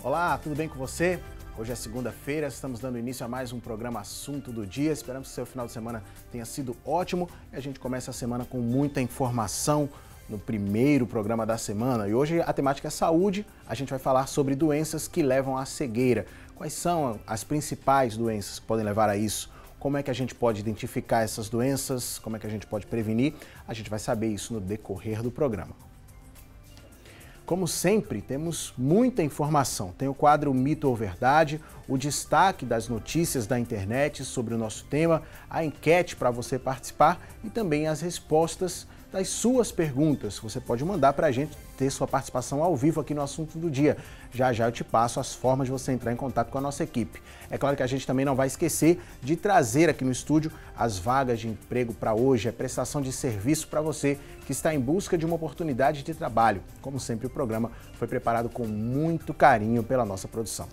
Olá, tudo bem com você? Hoje é segunda-feira, estamos dando início a mais um programa Assunto do Dia. Esperamos que seu final de semana tenha sido ótimo e a gente começa a semana com muita informação no primeiro programa da semana. E hoje a temática é saúde, a gente vai falar sobre doenças que levam à cegueira. Quais são as principais doenças que podem levar a isso? Como é que a gente pode identificar essas doenças? Como é que a gente pode prevenir? A gente vai saber isso no decorrer do programa. Como sempre, temos muita informação. Tem o quadro Mito ou Verdade, o destaque das notícias da internet sobre o nosso tema, a enquete para você participar e também as respostas das suas perguntas. Você pode mandar para a gente ter sua participação ao vivo aqui no Assunto do Dia. Já já eu te passo as formas de você entrar em contato com a nossa equipe. É claro que a gente também não vai esquecer de trazer aqui no estúdio as vagas de emprego para hoje, a prestação de serviço para você que está em busca de uma oportunidade de trabalho. Como sempre, o programa foi preparado com muito carinho pela nossa produção.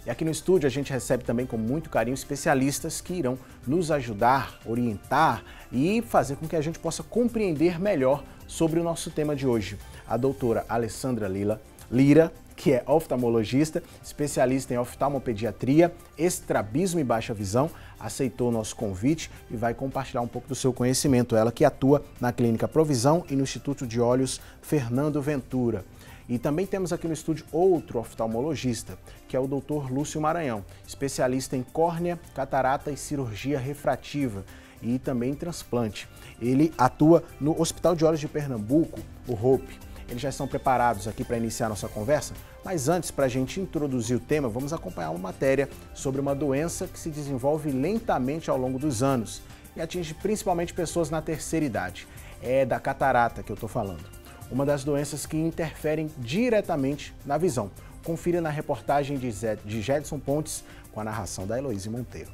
E aqui no estúdio a gente recebe também com muito carinho especialistas que irão nos ajudar, orientar e fazer com que a gente possa compreender melhor sobre o nosso tema de hoje. A doutora Alessandra Lira, que é oftalmologista, especialista em oftalmopediatria, estrabismo e baixa visão, aceitou o nosso convite e vai compartilhar um pouco do seu conhecimento. Ela que atua na Clínica Provisão e no Instituto de Olhos Fernando Ventura. E também temos aqui no estúdio outro oftalmologista, que é o Dr. Lúcio Maranhão, especialista em córnea, catarata e cirurgia refrativa e também em transplante. Ele atua no Hospital de Olhos de Pernambuco, o HOPE. Eles já estão preparados aqui para iniciar nossa conversa, mas antes, para a gente introduzir o tema, vamos acompanhar uma matéria sobre uma doença que se desenvolve lentamente ao longo dos anos e atinge principalmente pessoas na terceira idade. É da catarata que eu estou falando. Uma das doenças que interferem diretamente na visão. Confira na reportagem de Gedson Pontes, com a narração da Heloíse Monteiro.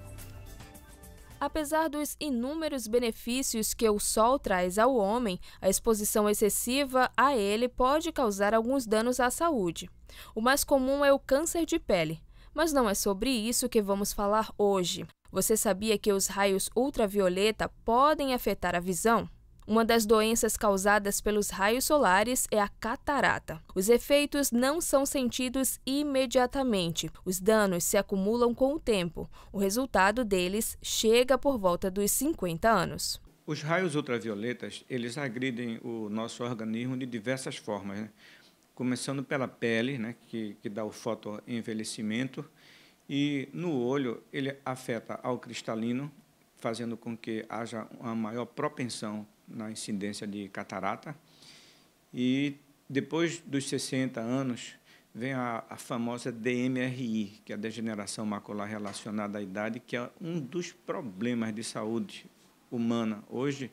Apesar dos inúmeros benefícios que o sol traz ao homem, a exposição excessiva a ele pode causar alguns danos à saúde. O mais comum é o câncer de pele, mas não é sobre isso que vamos falar hoje. Você sabia que os raios ultravioleta podem afetar a visão? Uma das doenças causadas pelos raios solares é a catarata. Os efeitos não são sentidos imediatamente. Os danos se acumulam com o tempo. O resultado deles chega por volta dos 50 anos. Os raios ultravioletas, eles agridem o nosso organismo de diversas formas, né? Começando pela pele, né, que dá o fotoenvelhecimento, e no olho ele afeta ao cristalino, fazendo com que haja uma maior propensão na incidência de catarata. E depois dos 60 anos vem a famosa DMRI, que é a degeneração macular relacionada à idade, que é um dos problemas de saúde humana hoje,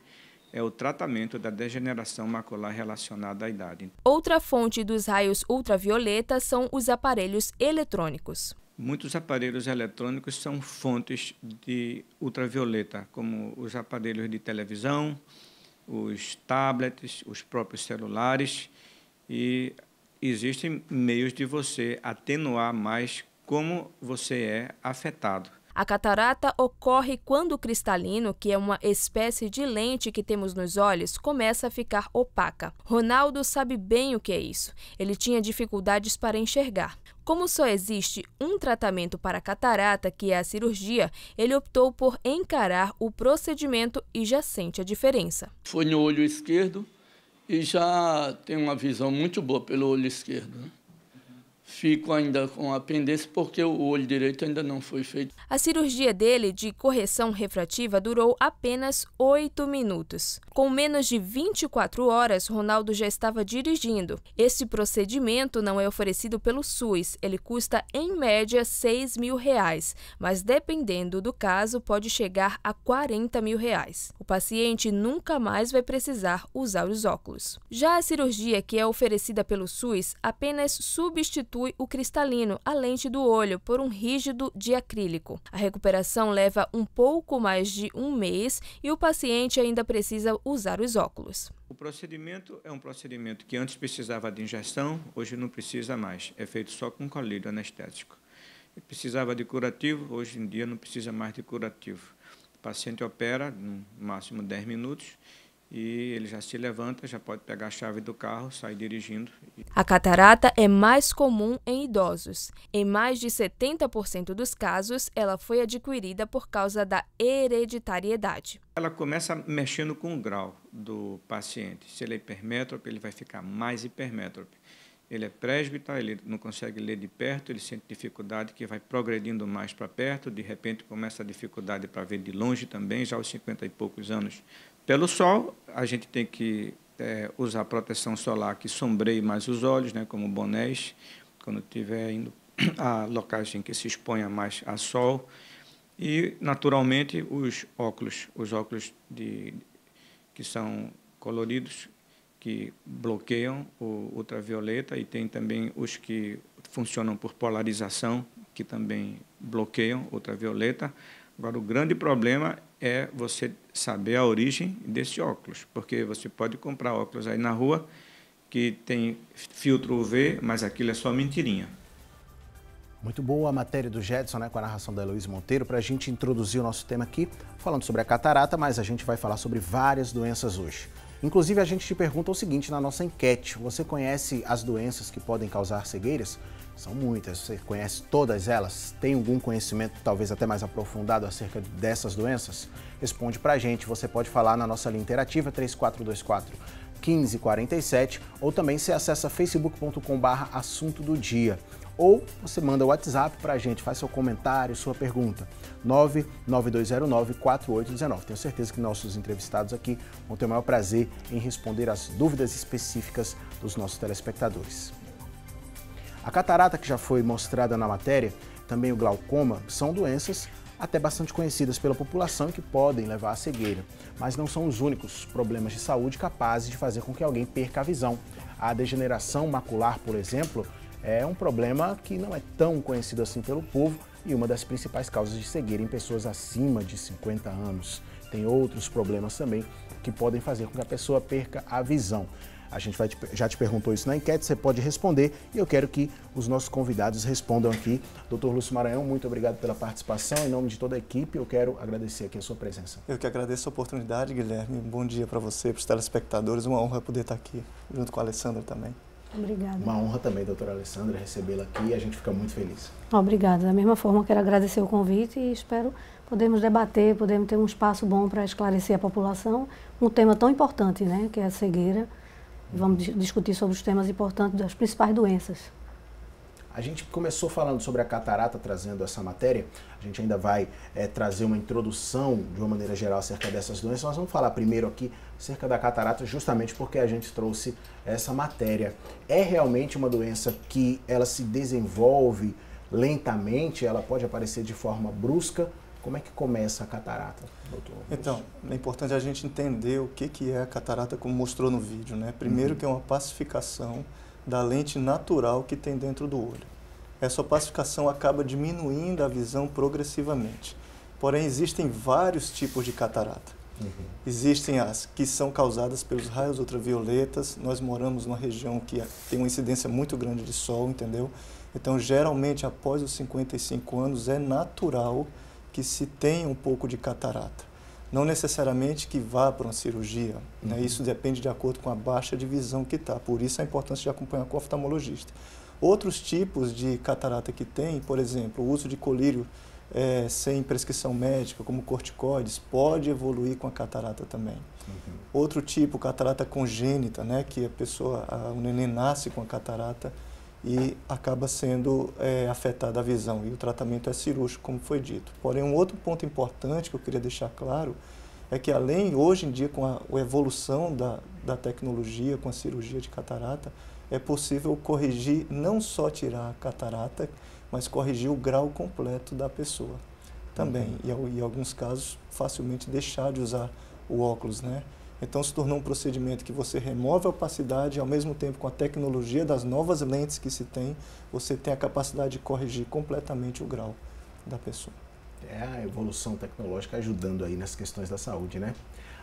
é o tratamento da degeneração macular relacionada à idade. Outra fonte dos raios ultravioleta são os aparelhos eletrônicos. Muitos aparelhos eletrônicos são fontes de ultravioleta, como os aparelhos de televisão, os tablets, os próprios celulares, e existem meios de você atenuar mais como você é afetado. A catarata ocorre quando o cristalino, que é uma espécie de lente que temos nos olhos, começa a ficar opaca. Ronaldo sabe bem o que é isso. Ele tinha dificuldades para enxergar. Como só existe um tratamento para a catarata, que é a cirurgia, ele optou por encarar o procedimento e já sente a diferença. Foi no olho esquerdo e já tenho uma visão muito boa pelo olho esquerdo, né? Fico ainda com a pendência porque o olho direito ainda não foi feito. A cirurgia dele de correção refrativa durou apenas 8 minutos. Com menos de 24 horas, Ronaldo já estava dirigindo. Esse procedimento não é oferecido pelo SUS. Ele custa, em média, R$6 mil, mas dependendo do caso, pode chegar a R$40 mil. O paciente nunca mais vai precisar usar os óculos. Já a cirurgia que é oferecida pelo SUS apenas substitui o cristalino, a lente do olho, por um rígido de acrílico. A recuperação leva um pouco mais de um mês e o paciente ainda precisa usar os óculos. O procedimento é um procedimento que antes precisava de injeção, hoje não precisa mais. É feito só com colírio anestésico. Precisava de curativo, hoje em dia não precisa mais de curativo. O paciente opera no máximo 10 minutos e ele já se levanta, já pode pegar a chave do carro, sair dirigindo. A catarata é mais comum em idosos. Em mais de 70% dos casos, ela foi adquirida por causa da hereditariedade. Ela começa mexendo com o grau do paciente. Se ele é hipermétrope, ele vai ficar mais hipermétrope. Ele é presbítero, ele não consegue ler de perto, ele sente dificuldade que vai progredindo mais para perto, de repente começa a dificuldade para ver de longe também, já aos 50 e poucos anos. Pelo sol, a gente tem que usar proteção solar que sombreie mais os olhos, né, como bonés, quando estiver indo a locais em que se exponha mais a sol. E, naturalmente, os óculos que são coloridos, que bloqueiam o ultravioleta, e tem também os que funcionam por polarização, que também bloqueiam o ultravioleta. Agora, o grande problema é você saber a origem desse óculos, porque você pode comprar óculos aí na rua que tem filtro UV, mas aquilo é só mentirinha. Muito boa a matéria do Jedson, né, com a narração da Heloísa Monteiro, para a gente introduzir o nosso tema aqui, falando sobre a catarata, mas a gente vai falar sobre várias doenças hoje. Inclusive, a gente te pergunta o seguinte na nossa enquete: você conhece as doenças que podem causar cegueiras? São muitas, você conhece todas elas? Tem algum conhecimento, talvez até mais aprofundado, acerca dessas doenças? Responde pra gente, você pode falar na nossa linha interativa 3424-1547, ou também você acessa facebook.com/assunto do dia. Ou você manda o WhatsApp pra gente, faz seu comentário, sua pergunta, 99209-4819. Tenho certeza que nossos entrevistados aqui vão ter o maior prazer em responder as dúvidas específicas dos nossos telespectadores. A catarata, que já foi mostrada na matéria, também o glaucoma, são doenças até bastante conhecidas pela população e que podem levar à cegueira, mas não são os únicos problemas de saúde capazes de fazer com que alguém perca a visão. A degeneração macular, por exemplo, é um problema que não é tão conhecido assim pelo povo e uma das principais causas de cegueira em pessoas acima de 50 anos. Tem outros problemas também que podem fazer com que a pessoa perca a visão. A gente já te perguntou isso na enquete, você pode responder e eu quero que os nossos convidados respondam aqui. Dr. Lúcio Maranhão, muito obrigado pela participação. Em nome de toda a equipe, eu quero agradecer aqui a sua presença. Eu que agradeço a oportunidade, Guilherme. Bom dia para você, para os telespectadores. Uma honra poder estar aqui, junto com a Alessandra também. Obrigada. Uma honra também, doutora Alessandra, recebê-la aqui e a gente fica muito feliz. Obrigada. Da mesma forma, quero agradecer o convite e espero podermos debater, podermos ter um espaço bom para esclarecer a população, um tema tão importante, né, que é a cegueira. Vamos discutir sobre os temas importantes das principais doenças. A gente começou falando sobre a catarata, trazendo essa matéria. A gente ainda vai trazer uma introdução, de uma maneira geral, acerca dessas doenças. Nós vamos falar primeiro aqui acerca da catarata, justamente porque a gente trouxe essa matéria. É realmente uma doença que ela se desenvolve lentamente, ela pode aparecer de forma brusca. Como é que começa a catarata, doutor? Então, é importante a gente entender o que é a catarata, como mostrou no vídeo, né? Primeiro, que é uma pacificação da lente natural que tem dentro do olho. Essa pacificação acaba diminuindo a visão progressivamente. Porém, existem vários tipos de catarata. Existem as que são causadas pelos raios ultravioletas. Nós moramos numa região que tem uma incidência muito grande de sol, entendeu? Então, geralmente, após os 55 anos, é natural que se tenha um pouco de catarata. Não necessariamente que vá para uma cirurgia, né? Isso depende de acordo com a baixa de visão que está, por isso a importância de acompanhar com o oftalmologista. Outros tipos de catarata que tem, por exemplo, o uso de colírio sem prescrição médica, como corticoides, pode evoluir com a catarata também. Outro tipo, catarata congênita, né? Que o neném nasce com a catarata e acaba sendo afetada a visão, e o tratamento é cirúrgico, como foi dito. Porém, um outro ponto importante que eu queria deixar claro é que, hoje em dia, com a evolução da tecnologia, com a cirurgia de catarata, é possível corrigir, não só tirar a catarata, mas corrigir o grau completo da pessoa também. E, em alguns casos, facilmente deixar de usar o óculos, né? Então, se tornou um procedimento que você remove a opacidade e, ao mesmo tempo, com a tecnologia das novas lentes que se tem, você tem a capacidade de corrigir completamente o grau da pessoa. É a evolução tecnológica ajudando aí nas questões da saúde, né?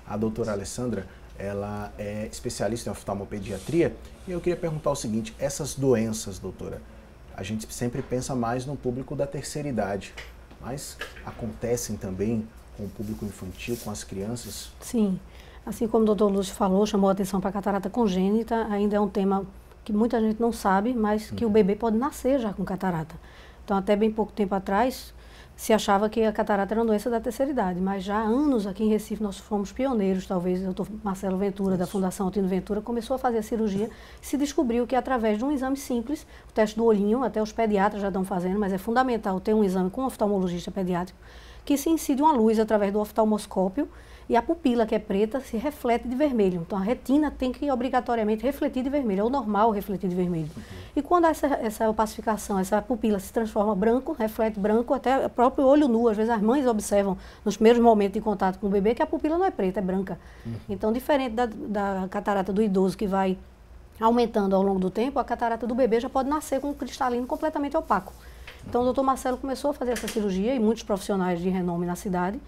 A doutora Alessandra, ela é especialista em oftalmopediatria e eu queria perguntar o seguinte: essas doenças, doutora, a gente sempre pensa mais no público da terceira idade, mas acontecem também com o público infantil, com as crianças? Sim. Assim como o doutor Lúcio falou, chamou a atenção para a catarata congênita, ainda é um tema que muita gente não sabe, mas que o bebê pode nascer já com catarata. Então, até bem pouco tempo atrás, se achava que a catarata era uma doença da terceira idade, mas já há anos aqui em Recife nós fomos pioneiros, talvez o doutor Marcelo Ventura, da Fundação Altino Ventura, começou a fazer a cirurgia e se descobriu que através de um exame simples, o teste do olhinho, até os pediatras já estão fazendo, mas é fundamental ter um exame com um oftalmologista pediátrico, que se incide uma luz através do oftalmoscópio e a pupila, que é preta, se reflete de vermelho. Então, a retina tem que obrigatoriamente refletir de vermelho, é o normal refletir de vermelho. E quando essa opacificação, essa pupila se transforma branco, reflete branco, até o próprio olho nu, às vezes as mães observam nos primeiros momentos de contato com o bebê que a pupila não é preta, é branca. Então, diferente da catarata do idoso, que vai aumentando ao longo do tempo, a catarata do bebê já pode nascer com um cristalino completamente opaco. Então, o doutor Marcelo começou a fazer essa cirurgia e muitos profissionais de renome na cidade,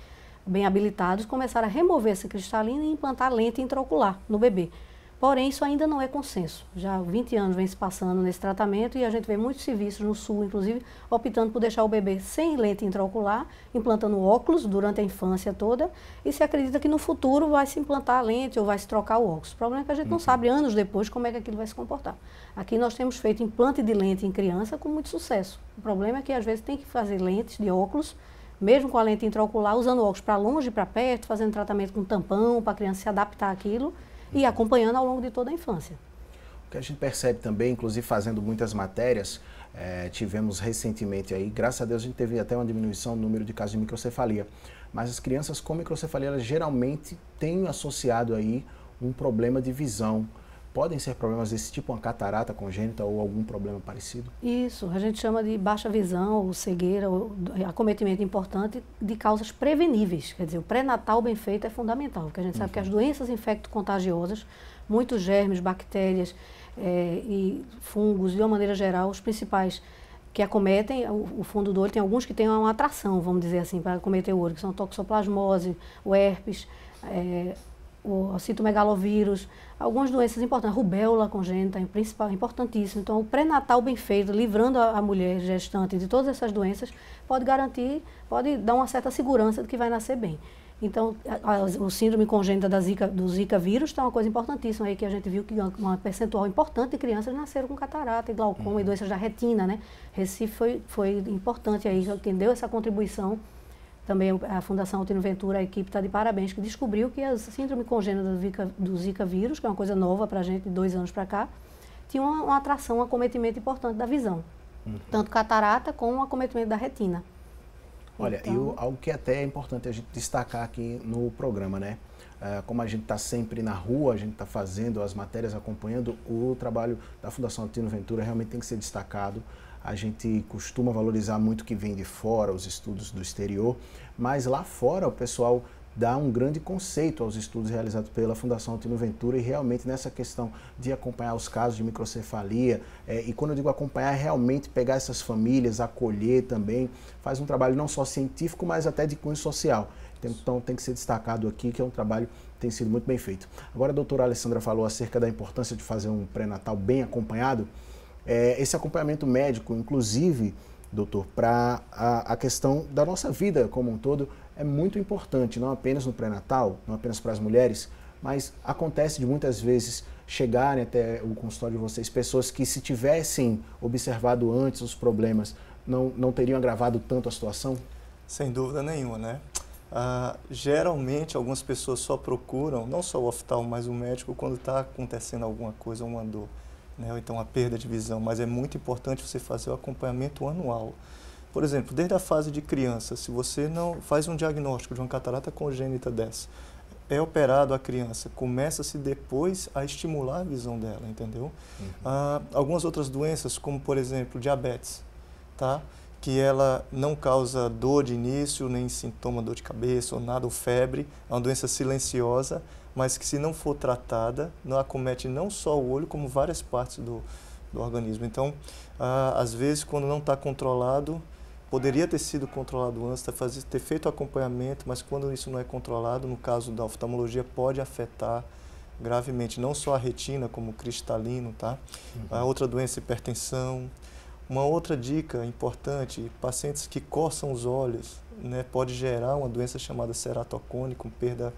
bem habilitados, começaram a remover esse cristalino e implantar lente intraocular no bebê. Porém, isso ainda não é consenso. Já há 20 anos vem se passando nesse tratamento e a gente vê muitos serviços no Sul, inclusive, optando por deixar o bebê sem lente intraocular, implantando óculos durante a infância toda, e se acredita que no futuro vai se implantar a lente ou vai se trocar o óculos. O problema é que a gente não sabe anos depois como é que aquilo vai se comportar. Aqui nós temos feito implante de lente em criança com muito sucesso. O problema é que às vezes tem que fazer lentes de óculos, mesmo com a lente intraocular, usando óculos para longe e para perto, fazendo tratamento com tampão, para a criança se adaptar àquilo e acompanhando ao longo de toda a infância. O que a gente percebe também, inclusive fazendo muitas matérias, tivemos recentemente aí, graças a Deus a gente teve até uma diminuição no número de casos de microcefalia, mas as crianças com microcefalia, elas geralmente têm associado aí um problema de visão. Podem ser problemas desse tipo, uma catarata congênita ou algum problema parecido? Isso, a gente chama de baixa visão, ou cegueira, ou acometimento importante de causas preveníveis. Quer dizer, o pré-natal bem feito é fundamental, porque a gente sabe que as doenças infecto-contagiosas, muitos germes, bactérias e fungos, de uma maneira geral, os principais que acometem o fundo do olho, tem alguns que têm uma atração, vamos dizer assim, para acometer o olho, que são toxoplasmose, o herpes, o citomegalovírus, algumas doenças importantes, rubéola congênita, principal, importantíssimo. Então, o pré-natal bem feito, livrando a mulher gestante de todas essas doenças, pode garantir, pode dar uma certa segurança de que vai nascer bem. Então, o síndrome congênita do Zika vírus está uma coisa importantíssima aí, que a gente viu que uma percentual importante de crianças nasceram com catarata e glaucoma e doenças da retina, né? Recife foi importante aí, quem deu essa contribuição. Também a Fundação Altino Ventura, a equipe está de parabéns, que descobriu que a síndrome congênita do Zika vírus, que é uma coisa nova para a gente, de 2 anos para cá, tinha uma atração, um acometimento importante da visão. Tanto catarata como um acometimento da retina. Olha, então, algo que até é importante a gente destacar aqui no programa, né? Como a gente está sempre na rua, a gente está fazendo as matérias, acompanhando o trabalho da Fundação Altino Ventura, realmente tem que ser destacado. A gente costuma valorizar muito o que vem de fora, os estudos do exterior, mas lá fora o pessoal dá um grande conceito aos estudos realizados pela Fundação Altino Ventura e realmente nessa questão de acompanhar os casos de microcefalia, e quando eu digo acompanhar, é realmente pegar essas famílias, acolher também, faz um trabalho não só científico, mas até de cunho social. Então tem que ser destacado aqui que é um trabalho que tem sido muito bem feito. Agora a doutora Alessandra falou acerca da importância de fazer um pré-natal bem acompanhado. Esse acompanhamento médico, inclusive, doutor, para a questão da nossa vida como um todo, é muito importante, não apenas no pré-natal, não apenas para as mulheres, mas acontece de muitas vezes chegarem até o consultório de vocês pessoas que, se tivessem observado antes os problemas, não teriam agravado tanto a situação? Sem dúvida nenhuma, né? Geralmente, algumas pessoas só procuram, não só o oftalmo, mas o médico, quando está acontecendo alguma coisa, uma dor, né? Ou então a perda de visão, mas é muito importante você fazer o acompanhamento anual. Por exemplo, desde a fase de criança, se você não faz um diagnóstico de uma catarata congênita dessa, é operado a criança, começa-se depois a estimular a visão dela, entendeu? Algumas outras doenças, como por exemplo, diabetes, tá? Que ela não causa dor de início, nem sintoma, dor de cabeça ou nada, ou febre, é uma doença silenciosa, mas que se não for tratada, não acomete não só o olho, como várias partes do organismo. Então, às vezes, quando não está controlado, poderia ter sido controlado antes, ter feito acompanhamento, mas quando isso não é controlado, no caso da oftalmologia, pode afetar gravemente, não só a retina, como o cristalino, tá? A outra doença, hipertensão. Uma outra dica importante, pacientes que coçam os olhos, né, pode gerar uma doença chamada ceratocone, com perda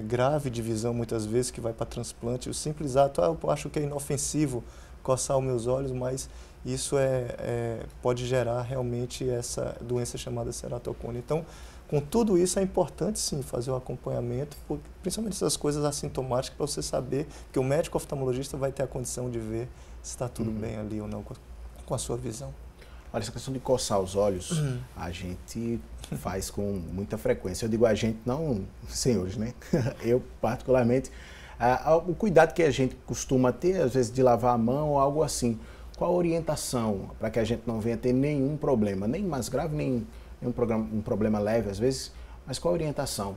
grave de visão, muitas vezes, que vai para transplante. O simples ato, eu acho que é inofensivo coçar os meus olhos, mas isso pode gerar realmente essa doença chamada ceratocone. Então, com tudo isso, é importante sim fazer o acompanhamento, principalmente essas coisas assintomáticas, para você saber que o médico oftalmologista vai ter a condição de ver se está tudo bem ali ou não com a sua visão. Olha, essa questão de coçar os olhos, a gente faz com muita frequência. Eu digo a gente, não senhores, né? Eu, particularmente, o cuidado que a gente costuma ter, às vezes, de lavar a mão ou algo assim. Qual a orientação para que a gente não venha ter nenhum problema, nem mais grave, nem um problema leve, às vezes, mas qual a orientação?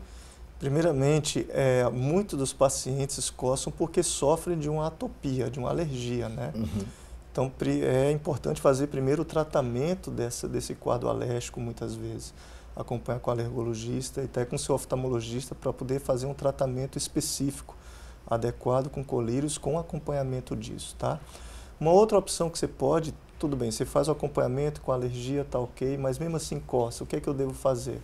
Primeiramente, muitos dos pacientes coçam porque sofrem de uma atopia, de uma alergia, né? Então, é importante fazer primeiro o tratamento desse quadro alérgico, muitas vezes. Acompanhar com o alergologista e até com o seu oftalmologista para poder fazer um tratamento específico, adequado, com colírios, com acompanhamento disso, tá? Uma outra opção que você pode, tudo bem, você faz o acompanhamento com alergia, tá ok, mas mesmo assim coça, o que é que eu devo fazer?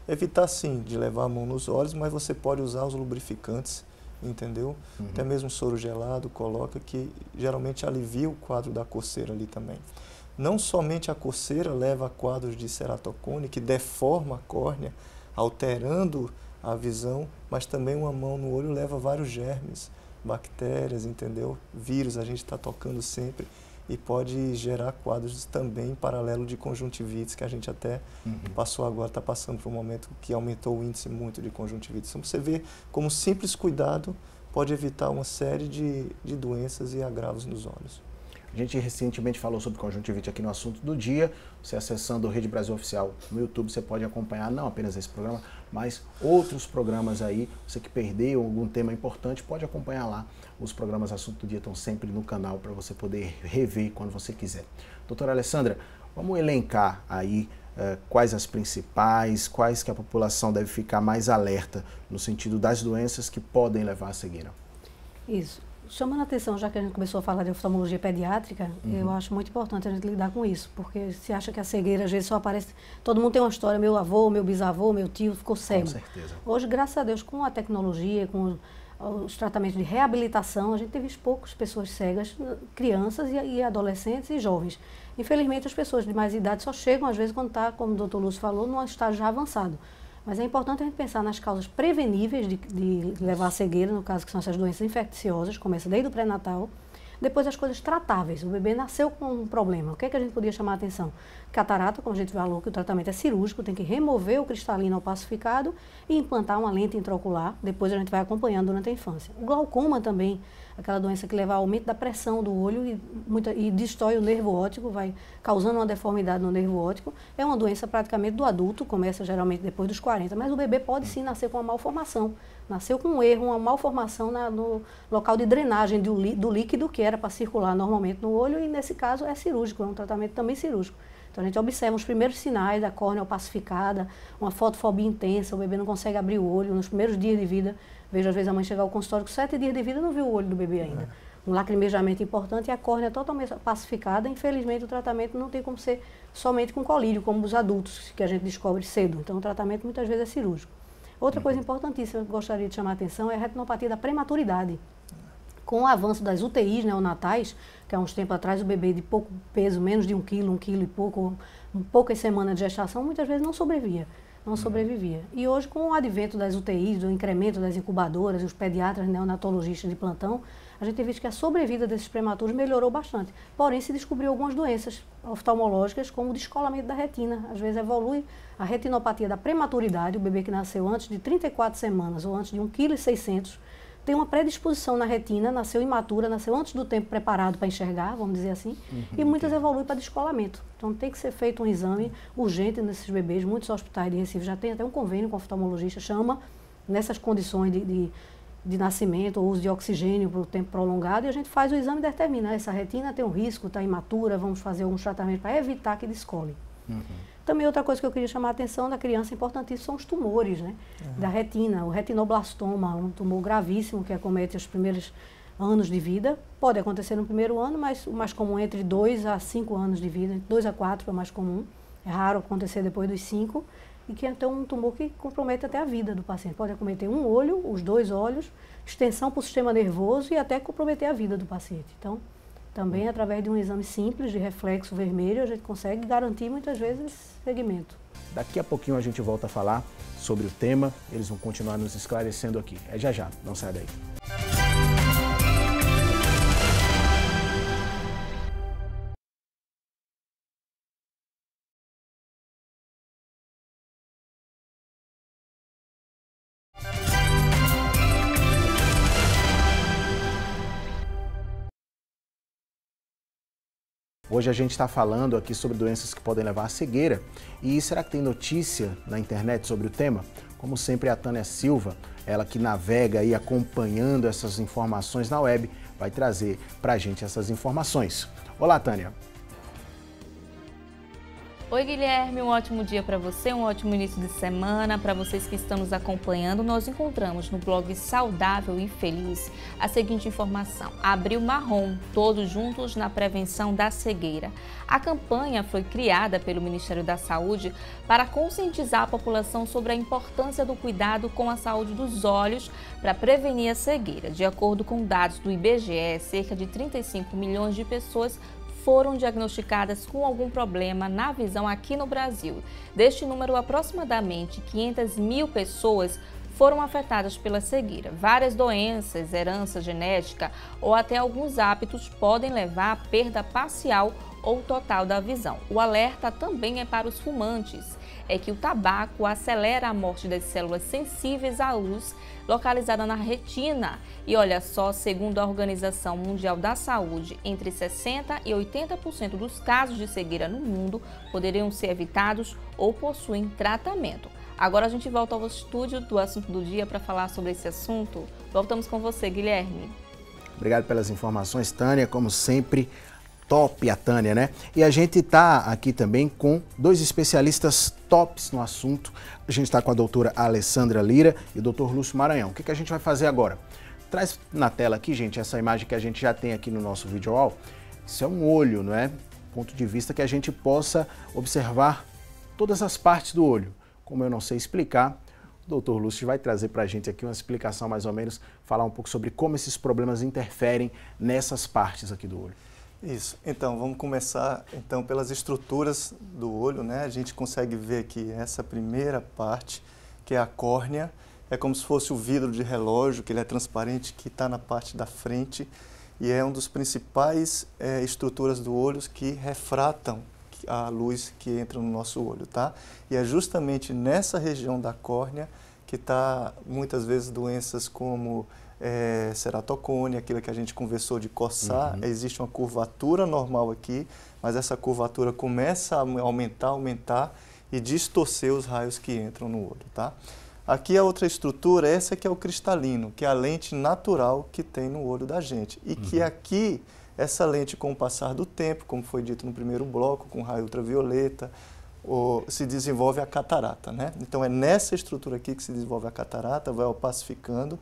Evitar, sim, de levar a mão nos olhos, mas você pode usar os lubrificantes, entendeu? Até mesmo soro gelado, coloca, que geralmente alivia o quadro da coceira ali também. Não somente a coceira leva a quadros de ceratocone, que deforma a córnea, alterando a visão, mas também uma mão no olho leva vários germes, bactérias, entendeu? Vírus, a gente está tocando sempre, e pode gerar quadros também em paralelo de conjuntivites, que a gente até passou agora, está passando por um momento que aumentou o índice muito de conjuntivites. Então, você vê como simples cuidado pode evitar uma série de doenças e agravos nos olhos. A gente recentemente falou sobre conjuntivite aqui no Assunto do Dia. Você acessando o Rede Brasil Oficial no YouTube, você pode acompanhar não apenas esse programa, mas outros programas aí. Você que perdeu algum tema importante, pode acompanhar lá. Os programas Assunto do Dia estão sempre no canal para você poder rever quando você quiser. Doutora Alessandra, vamos elencar aí quais as principais, quais que a população deve ficar mais alerta no sentido das doenças que podem levar à cegueira. Isso. Chamando a atenção, já que a gente começou a falar de oftalmologia pediátrica, eu acho muito importante a gente lidar com isso, porque se acha que a cegueira às vezes só aparece... Todo mundo tem uma história, meu avô, meu bisavô, meu tio ficou cego. Com certeza. Hoje, graças a Deus, com a tecnologia, com os tratamentos de reabilitação, a gente tem visto poucas pessoas cegas, crianças e adolescentes e jovens. Infelizmente, as pessoas de mais idade só chegam, às vezes, quando está, como o doutor Lúcio falou, num estágio já avançado. Mas é importante a gente pensar nas causas preveníveis de levar à cegueira, no caso que são essas doenças infecciosas, começa desde o pré-natal. Depois as coisas tratáveis, o bebê nasceu com um problema, o que é que a gente podia chamar a atenção? Catarata, como a gente falou, que o tratamento é cirúrgico, tem que remover o cristalino opacificado e implantar uma lente intraocular, depois a gente vai acompanhando durante a infância. O glaucoma também, aquela doença que leva ao aumento da pressão do olho e destrói o nervo óptico, vai causando uma deformidade no nervo óptico, é uma doença praticamente do adulto, começa geralmente depois dos 40, mas o bebê pode sim nascer com uma malformação. Nasceu com um erro, uma malformação no local de drenagem do líquido que era para circular normalmente no olho e, nesse caso, é cirúrgico, é um tratamento também cirúrgico. Então, a gente observa os primeiros sinais da córnea opacificada, uma fotofobia intensa, o bebê não consegue abrir o olho nos primeiros dias de vida. Vejo, às vezes, a mãe chegar ao consultório com 7 dias de vida e não viu o olho do bebê ainda. Um lacrimejamento importante e a córnea totalmente opacificada. Infelizmente, o tratamento não tem como ser somente com colírio, como os adultos, que a gente descobre cedo. Então, o tratamento muitas vezes é cirúrgico. Outra coisa importantíssima que eu gostaria de chamar a atenção é a retinopatia da prematuridade. Com o avanço das UTIs neonatais, que há uns tempos atrás o bebê de pouco peso, menos de 1 quilo e pouco, poucas semanas de gestação, muitas vezes não sobrevivia. E hoje, com o advento das UTIs, do incremento das incubadoras e os pediatras neonatologistas de plantão, a gente tem visto que a sobrevida desses prematuros melhorou bastante. Porém, se descobriu algumas doenças oftalmológicas, como o descolamento da retina. Às vezes evolui a retinopatia da prematuridade, o bebê que nasceu antes de 34 semanas ou antes de 1,6 kg, tem uma predisposição na retina, nasceu imatura, nasceu antes do tempo preparado para enxergar, vamos dizer assim, e muitas evoluem para descolamento. Então tem que ser feito um exame urgente nesses bebês. Muitos hospitais de Recife já tem até um convênio com o oftalmologista, chama nessas condições de nascimento ou uso de oxigênio por tempo prolongado, e a gente faz o exame e determina, essa retina tem um risco, está imatura, vamos fazer alguns tratamentos para evitar que descole. Também outra coisa que eu queria chamar a atenção da criança importantíssima são os tumores, né? Da retina, o retinoblastoma, um tumor gravíssimo que acomete os primeiros anos de vida. Pode acontecer no primeiro ano, mas o mais comum é entre 2 a 5 anos de vida, 2 a 4 é o mais comum. É raro acontecer depois dos 5 e que é então um tumor que compromete até a vida do paciente. Pode acometer um olho, os 2 olhos, extensão para o sistema nervoso e até comprometer a vida do paciente. Então, também através de um exame simples de reflexo vermelho, a gente consegue garantir muitas vezes segmento. Daqui a pouquinho a gente volta a falar sobre o tema, eles vão continuar nos esclarecendo aqui. É já já, não sai daí. Hoje a gente está falando aqui sobre doenças que podem levar à cegueira. E será que tem notícia na internet sobre o tema? Como sempre, a Tânia Silva, ela que navega aí acompanhando essas informações na web, vai trazer para a gente essas informações. Olá, Tânia. Oi, Guilherme, um ótimo dia para você, um ótimo início de semana. Para vocês que estão nos acompanhando, nós encontramos no blog Saudável e Feliz a seguinte informação: Abril Marrom, todos juntos na prevenção da cegueira. A campanha foi criada pelo Ministério da Saúde para conscientizar a população sobre a importância do cuidado com a saúde dos olhos para prevenir a cegueira. De acordo com dados do IBGE, cerca de 35 milhões de pessoas foram diagnosticadas com algum problema na visão aqui no Brasil. Deste número, aproximadamente 500 mil pessoas foram afetadas pela cegueira. Várias doenças, herança genética ou até alguns hábitos podem levar à perda parcial ou total da visão. O alerta também é para os fumantes. É que o tabaco acelera a morte das células sensíveis à luz localizada na retina. E olha só, segundo a Organização Mundial da Saúde, entre 60% e 80% dos casos de cegueira no mundo poderiam ser evitados ou possuem tratamento. Agora a gente volta ao estúdio do Assunto do Dia para falar sobre esse assunto. Voltamos com você, Guilherme. Obrigado pelas informações, Tânia, como sempre. Top a Tânia, né? E a gente está aqui também com 2 especialistas tops no assunto. A gente está com a doutora Alessandra Lira e o doutor Lúcio Maranhão. O que a gente vai fazer agora? Traz na tela aqui, gente, essa imagem que a gente já tem aqui no nosso visual. Isso é um olho, não é? Ponto de vista que a gente possa observar todas as partes do olho. Como eu não sei explicar, o doutor Lúcio vai trazer para a gente aqui uma explicação mais ou menos, falar um pouco sobre como esses problemas interferem nessas partes aqui do olho. Isso. Então, vamos começar então pelas estruturas do olho, né? A gente consegue ver aqui essa primeira parte, que é a córnea. É como se fosse o vidro de relógio, que ele é transparente, que está na parte da frente. E é um dos principais estruturas do olho que refratam a luz que entra no nosso olho, tá? E é justamente nessa região da córnea que está, muitas vezes, doenças como ceratocone, aquilo que a gente conversou de coçar. Existe uma curvatura normal aqui, mas essa curvatura começa a aumentar e distorcer os raios que entram no olho, tá? Aqui a outra estrutura, essa que é o cristalino, que é a lente natural que tem no olho da gente. E que aqui, essa lente, com o passar do tempo, como foi dito no primeiro bloco, com raio ultravioleta, se desenvolve a catarata, né? Então é nessa estrutura aqui que se desenvolve a catarata, vai opacificando.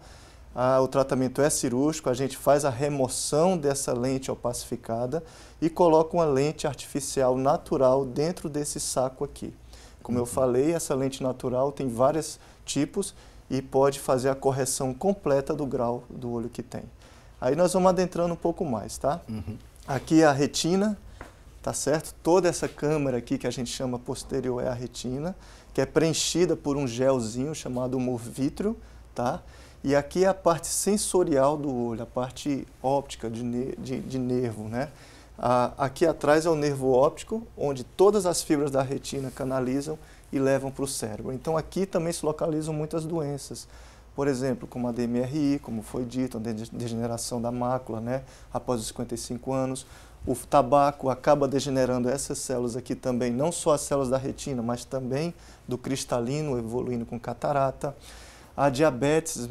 O tratamento é cirúrgico, a gente faz a remoção dessa lente opacificada e coloca uma lente artificial natural dentro desse saco aqui. Como eu falei, essa lente natural tem vários tipos e pode fazer a correção completa do grau do olho que tem. Aí nós vamos adentrando um pouco mais, tá? Aqui é a retina, tá certo? Toda essa câmara aqui que a gente chama posterior é a retina, que é preenchida por um gelzinho chamado humor vítreo, tá? E aqui é a parte sensorial do olho, a parte óptica de nervo, né? Aqui atrás é o nervo óptico, onde todas as fibras da retina canalizam e levam para o cérebro. Então aqui também se localizam muitas doenças, por exemplo, como a DMRI, como foi dito, a degeneração da mácula, né? Após os 55 anos. O tabaco acaba degenerando essas células aqui também, não só as células da retina, mas também do cristalino, evoluindo com catarata. A diabetes,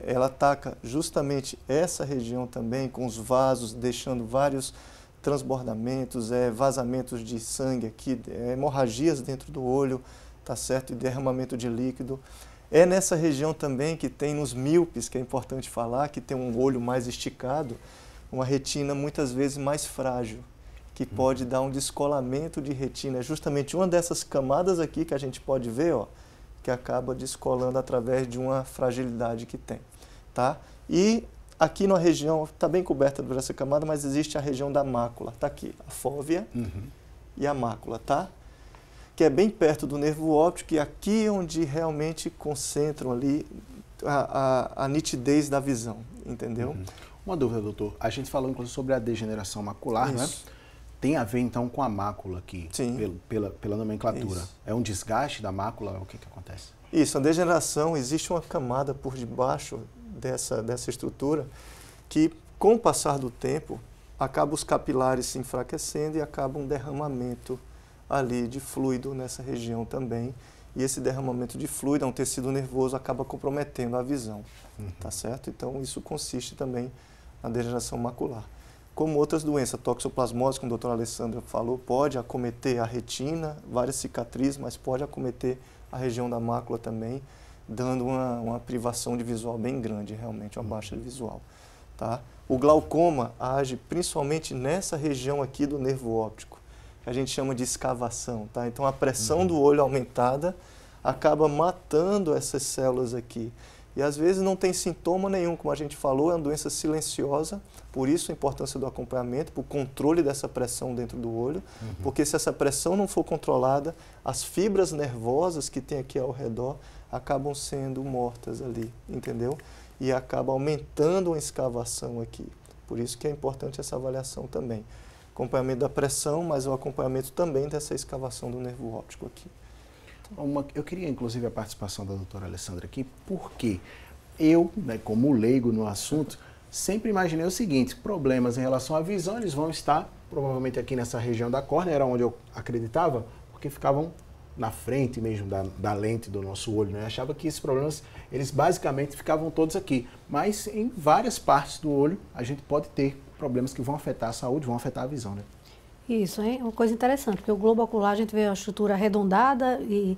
ela ataca justamente essa região também, com os vasos, deixando vários transbordamentos, vazamentos de sangue aqui, hemorragias dentro do olho, tá certo? E derramamento de líquido. É nessa região também que tem nos míopes, que é importante falar, que tem um olho mais esticado, uma retina muitas vezes mais frágil, que pode dar um descolamento de retina. É justamente uma dessas camadas aqui que a gente pode ver, ó, que acaba descolando através de uma fragilidade que tem, tá? E aqui na região, está bem coberta por essa camada, mas existe a região da mácula, tá aqui, a fóvea e a mácula, tá? Que é bem perto do nervo óptico e aqui onde realmente concentram ali a nitidez da visão, entendeu? Uma dúvida, doutor. A gente falou inclusive sobre a degeneração macular, né? Tem a ver então com a mácula aqui, pela nomenclatura. Isso. É um desgaste da mácula? O que acontece? Isso, a degeneração, existe uma camada por debaixo dessa estrutura que, com o passar do tempo, acaba os capilares se enfraquecendo e acaba um derramamento ali de fluido nessa região também. E esse derramamento de fluido a um tecido nervoso acaba comprometendo a visão, tá certo? Então, isso consiste também na degeneração macular. Como outras doenças, toxoplasmose, como o doutor Alessandro falou, pode acometer a retina, várias cicatrizes, mas pode acometer a região da mácula também, dando uma privação de visual bem grande, realmente, uma baixa de visual. Tá? O glaucoma age principalmente nessa região aqui do nervo óptico, que a gente chama de escavação. Tá? Então, a pressão do olho aumentada acaba matando essas células aqui. E às vezes não tem sintoma nenhum, como a gente falou, é uma doença silenciosa, por isso a importância do acompanhamento, para o controle dessa pressão dentro do olho, porque se essa pressão não for controlada, as fibras nervosas que tem aqui ao redor acabam sendo mortas ali, entendeu? E acaba aumentando a escavação aqui. Por isso que é importante essa avaliação também. Acompanhamento da pressão, mas o acompanhamento também dessa escavação do nervo óptico aqui. Eu queria, inclusive, a participação da doutora Alessandra aqui, porque eu, né, como leigo no assunto, sempre imaginei o seguinte: problemas em relação à visão, eles vão estar provavelmente aqui nessa região da córnea, era onde eu acreditava, porque ficavam na frente mesmo da lente do nosso olho, né? Eu achava que esses problemas, eles basicamente ficavam todos aqui, mas em várias partes do olho a gente pode ter problemas que vão afetar a saúde, vão afetar a visão, né? Isso, é uma coisa interessante, porque o globo ocular a gente vê a estrutura arredondada e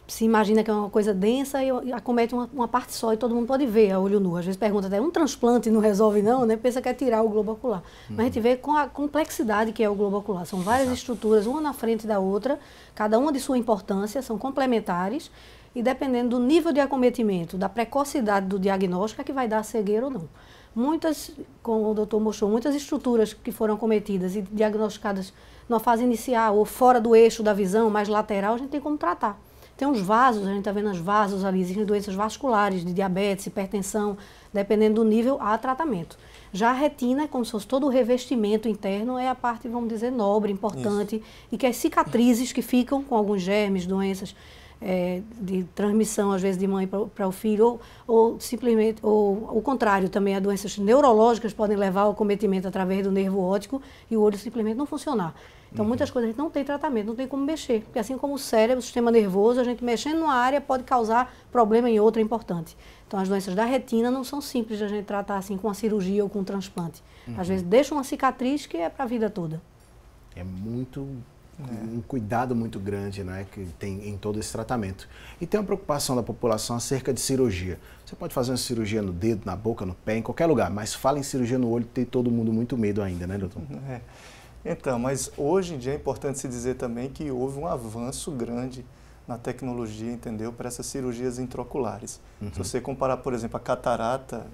se imagina que é uma coisa densa e acomete uma parte só e todo mundo pode ver a olho nu. Às vezes pergunta até, um transplante não resolve não, né? Pensa que é tirar o globo ocular. Mas a gente vê com a complexidade que é o globo ocular. São várias estruturas, uma na frente da outra, cada uma de sua importância, são complementares e dependendo do nível de acometimento, da precocidade do diagnóstico é que vai dar cegueira ou não. Muitas, como o doutor mostrou, muitas estruturas que foram cometidas e diagnosticadas na fase inicial ou fora do eixo da visão, mais lateral, a gente tem como tratar. Tem uns vasos, a gente está vendo os vasos ali, existem doenças vasculares, de diabetes, hipertensão, dependendo do nível, há tratamento. Já a retina, como se fosse todo o revestimento interno, é a parte, vamos dizer, nobre, importante, e que as cicatrizes que ficam com alguns germes, doenças, de transmissão, às vezes, de mãe para o filho, ou simplesmente, ou o contrário, também as doenças neurológicas podem levar ao acometimento através do nervo óptico e o olho simplesmente não funcionar. Então, muitas coisas a gente não tem tratamento, não tem como mexer, porque assim como o cérebro, o sistema nervoso, a gente mexendo numa área pode causar problema em outra importante. Então, as doenças da retina não são simples de a gente tratar assim com uma cirurgia ou com um transplante. Às vezes, deixa uma cicatriz que é para a vida toda. É muito... um cuidado muito grande, né, que tem em todo esse tratamento. E tem uma preocupação da população acerca de cirurgia. Você pode fazer uma cirurgia no dedo, na boca, no pé, em qualquer lugar, mas fala em cirurgia no olho, tem todo mundo muito medo ainda, né, doutor? Então, mas hoje em dia é importante se dizer também que houve um avanço grande na tecnologia, entendeu, para essas cirurgias intraoculares. Se você comparar, por exemplo, a catarata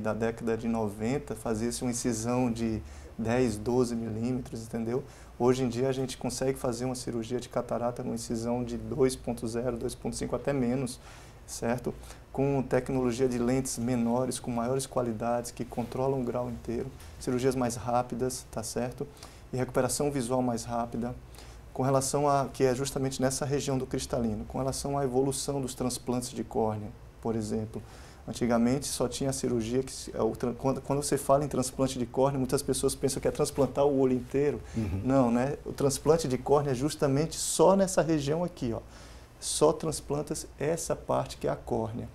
da década de 90, fazia-se uma incisão de 10, 12 milímetros, entendeu? Hoje em dia a gente consegue fazer uma cirurgia de catarata com incisão de 2.0, 2.5 até menos, certo? Com tecnologia de lentes menores, com maiores qualidades, que controlam o grau inteiro, cirurgias mais rápidas, tá certo? E recuperação visual mais rápida, com relação a, que é justamente nessa região do cristalino, com relação à evolução dos transplantes de córnea, por exemplo. Antigamente só tinha a cirurgia, quando você fala em transplante de córnea, muitas pessoas pensam que é transplantar o olho inteiro. Não, né? O transplante de córnea é justamente só nessa região aqui, ó. Só transplanta essa parte que é a córnea.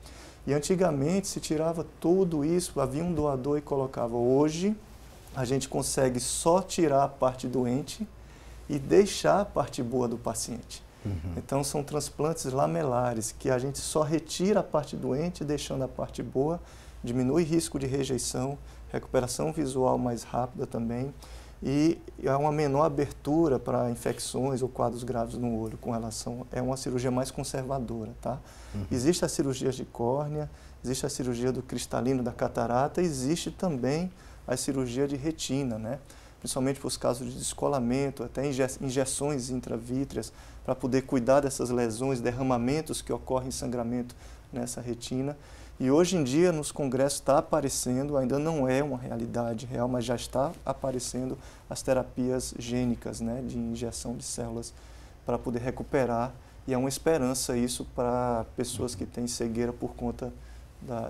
E antigamente se tirava tudo isso, havia um doador e colocava. Hoje a gente consegue só tirar a parte doente e deixar a parte boa do paciente. Então, são transplantes lamelares, que a gente só retira a parte doente, deixando a parte boa, diminui risco de rejeição, recuperação visual mais rápida também, e há uma menor abertura para infecções ou quadros graves no olho com relação... É uma cirurgia mais conservadora, tá? Existe a cirurgia de córnea, existe a cirurgia do cristalino, da catarata, existe também a cirurgia de retina, né? Principalmente para os casos de descolamento, até injeções intravítreas, para poder cuidar dessas lesões, derramamentos que ocorrem em sangramento nessa retina. E hoje em dia, nos congressos, está aparecendo, ainda não é uma realidade real, mas já está aparecendo as terapias gênicas, né, de injeção de células para poder recuperar. E é uma esperança isso para pessoas que têm cegueira por conta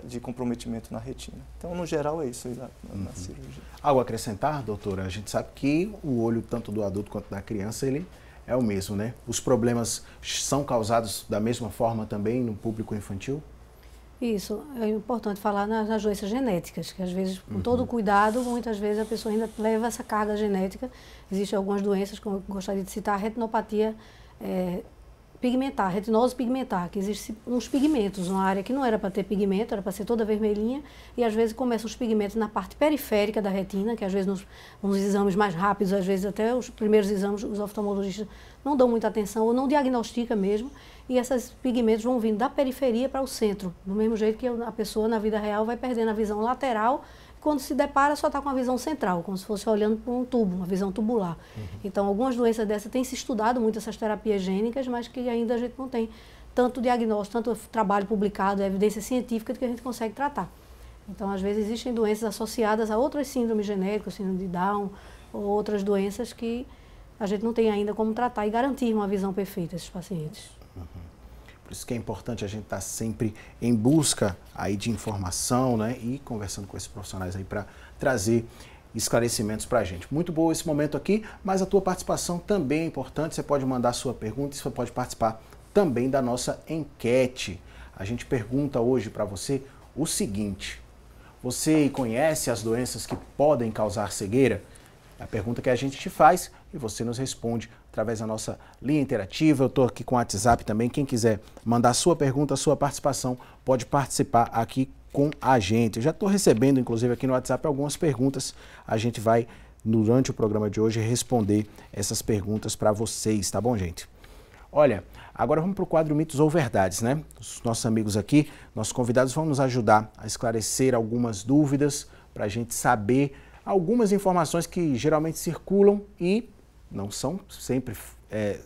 de comprometimento na retina. Então, no geral, é isso aí na cirurgia. Algo a acrescentar, doutora? A gente sabe que o olho, tanto do adulto quanto da criança, ele é o mesmo, né? Os problemas são causados da mesma forma também no público infantil? Isso, é importante falar nas doenças genéticas, que às vezes, com todo cuidado, muitas vezes a pessoa ainda leva essa carga genética. Existem algumas doenças, como eu gostaria de citar, a retinopatia pigmentar, retinose pigmentar, que existem uns pigmentos, uma área que não era para ter pigmento, era para ser toda vermelhinha, e às vezes começam os pigmentos na parte periférica da retina, que às vezes nos exames mais rápidos, às vezes até os primeiros exames, os oftalmologistas não dão muita atenção ou não diagnosticam mesmo, e esses pigmentos vão vindo da periferia para o centro, do mesmo jeito que a pessoa na vida real vai perdendo a visão lateral, quando se depara só está com a visão central, como se fosse olhando por um tubo, uma visão tubular. Então, algumas doenças dessas têm se estudado muito essas terapias gênicas, mas que ainda a gente não tem tanto diagnóstico, tanto trabalho publicado, evidência científica de que a gente consegue tratar. Então, às vezes existem doenças associadas a outras síndromes genéticas, síndrome de Down, ou outras doenças que a gente não tem ainda como tratar e garantir uma visão perfeita a esses pacientes. Por isso que é importante a gente estar sempre em busca aí de informação, né, e conversando com esses profissionais aí para trazer esclarecimentos para a gente. Muito bom esse momento aqui, mas a tua participação também é importante. Você pode mandar sua pergunta e você pode participar também da nossa enquete. A gente pergunta hoje para você o seguinte: você conhece as doenças que podem causar cegueira? É a pergunta que a gente te faz e você nos responde através da nossa linha interativa. Eu estou aqui com o WhatsApp também. Quem quiser mandar sua pergunta, sua participação, pode participar aqui com a gente. Eu já estou recebendo, inclusive, aqui no WhatsApp algumas perguntas. A gente vai, durante o programa de hoje, responder essas perguntas para vocês, tá bom, gente? Olha, agora vamos para o quadro Mitos ou Verdades, né? Os nossos amigos aqui, nossos convidados vão nos ajudar a esclarecer algumas dúvidas para a gente saber algumas informações que geralmente circulam e não são sempre,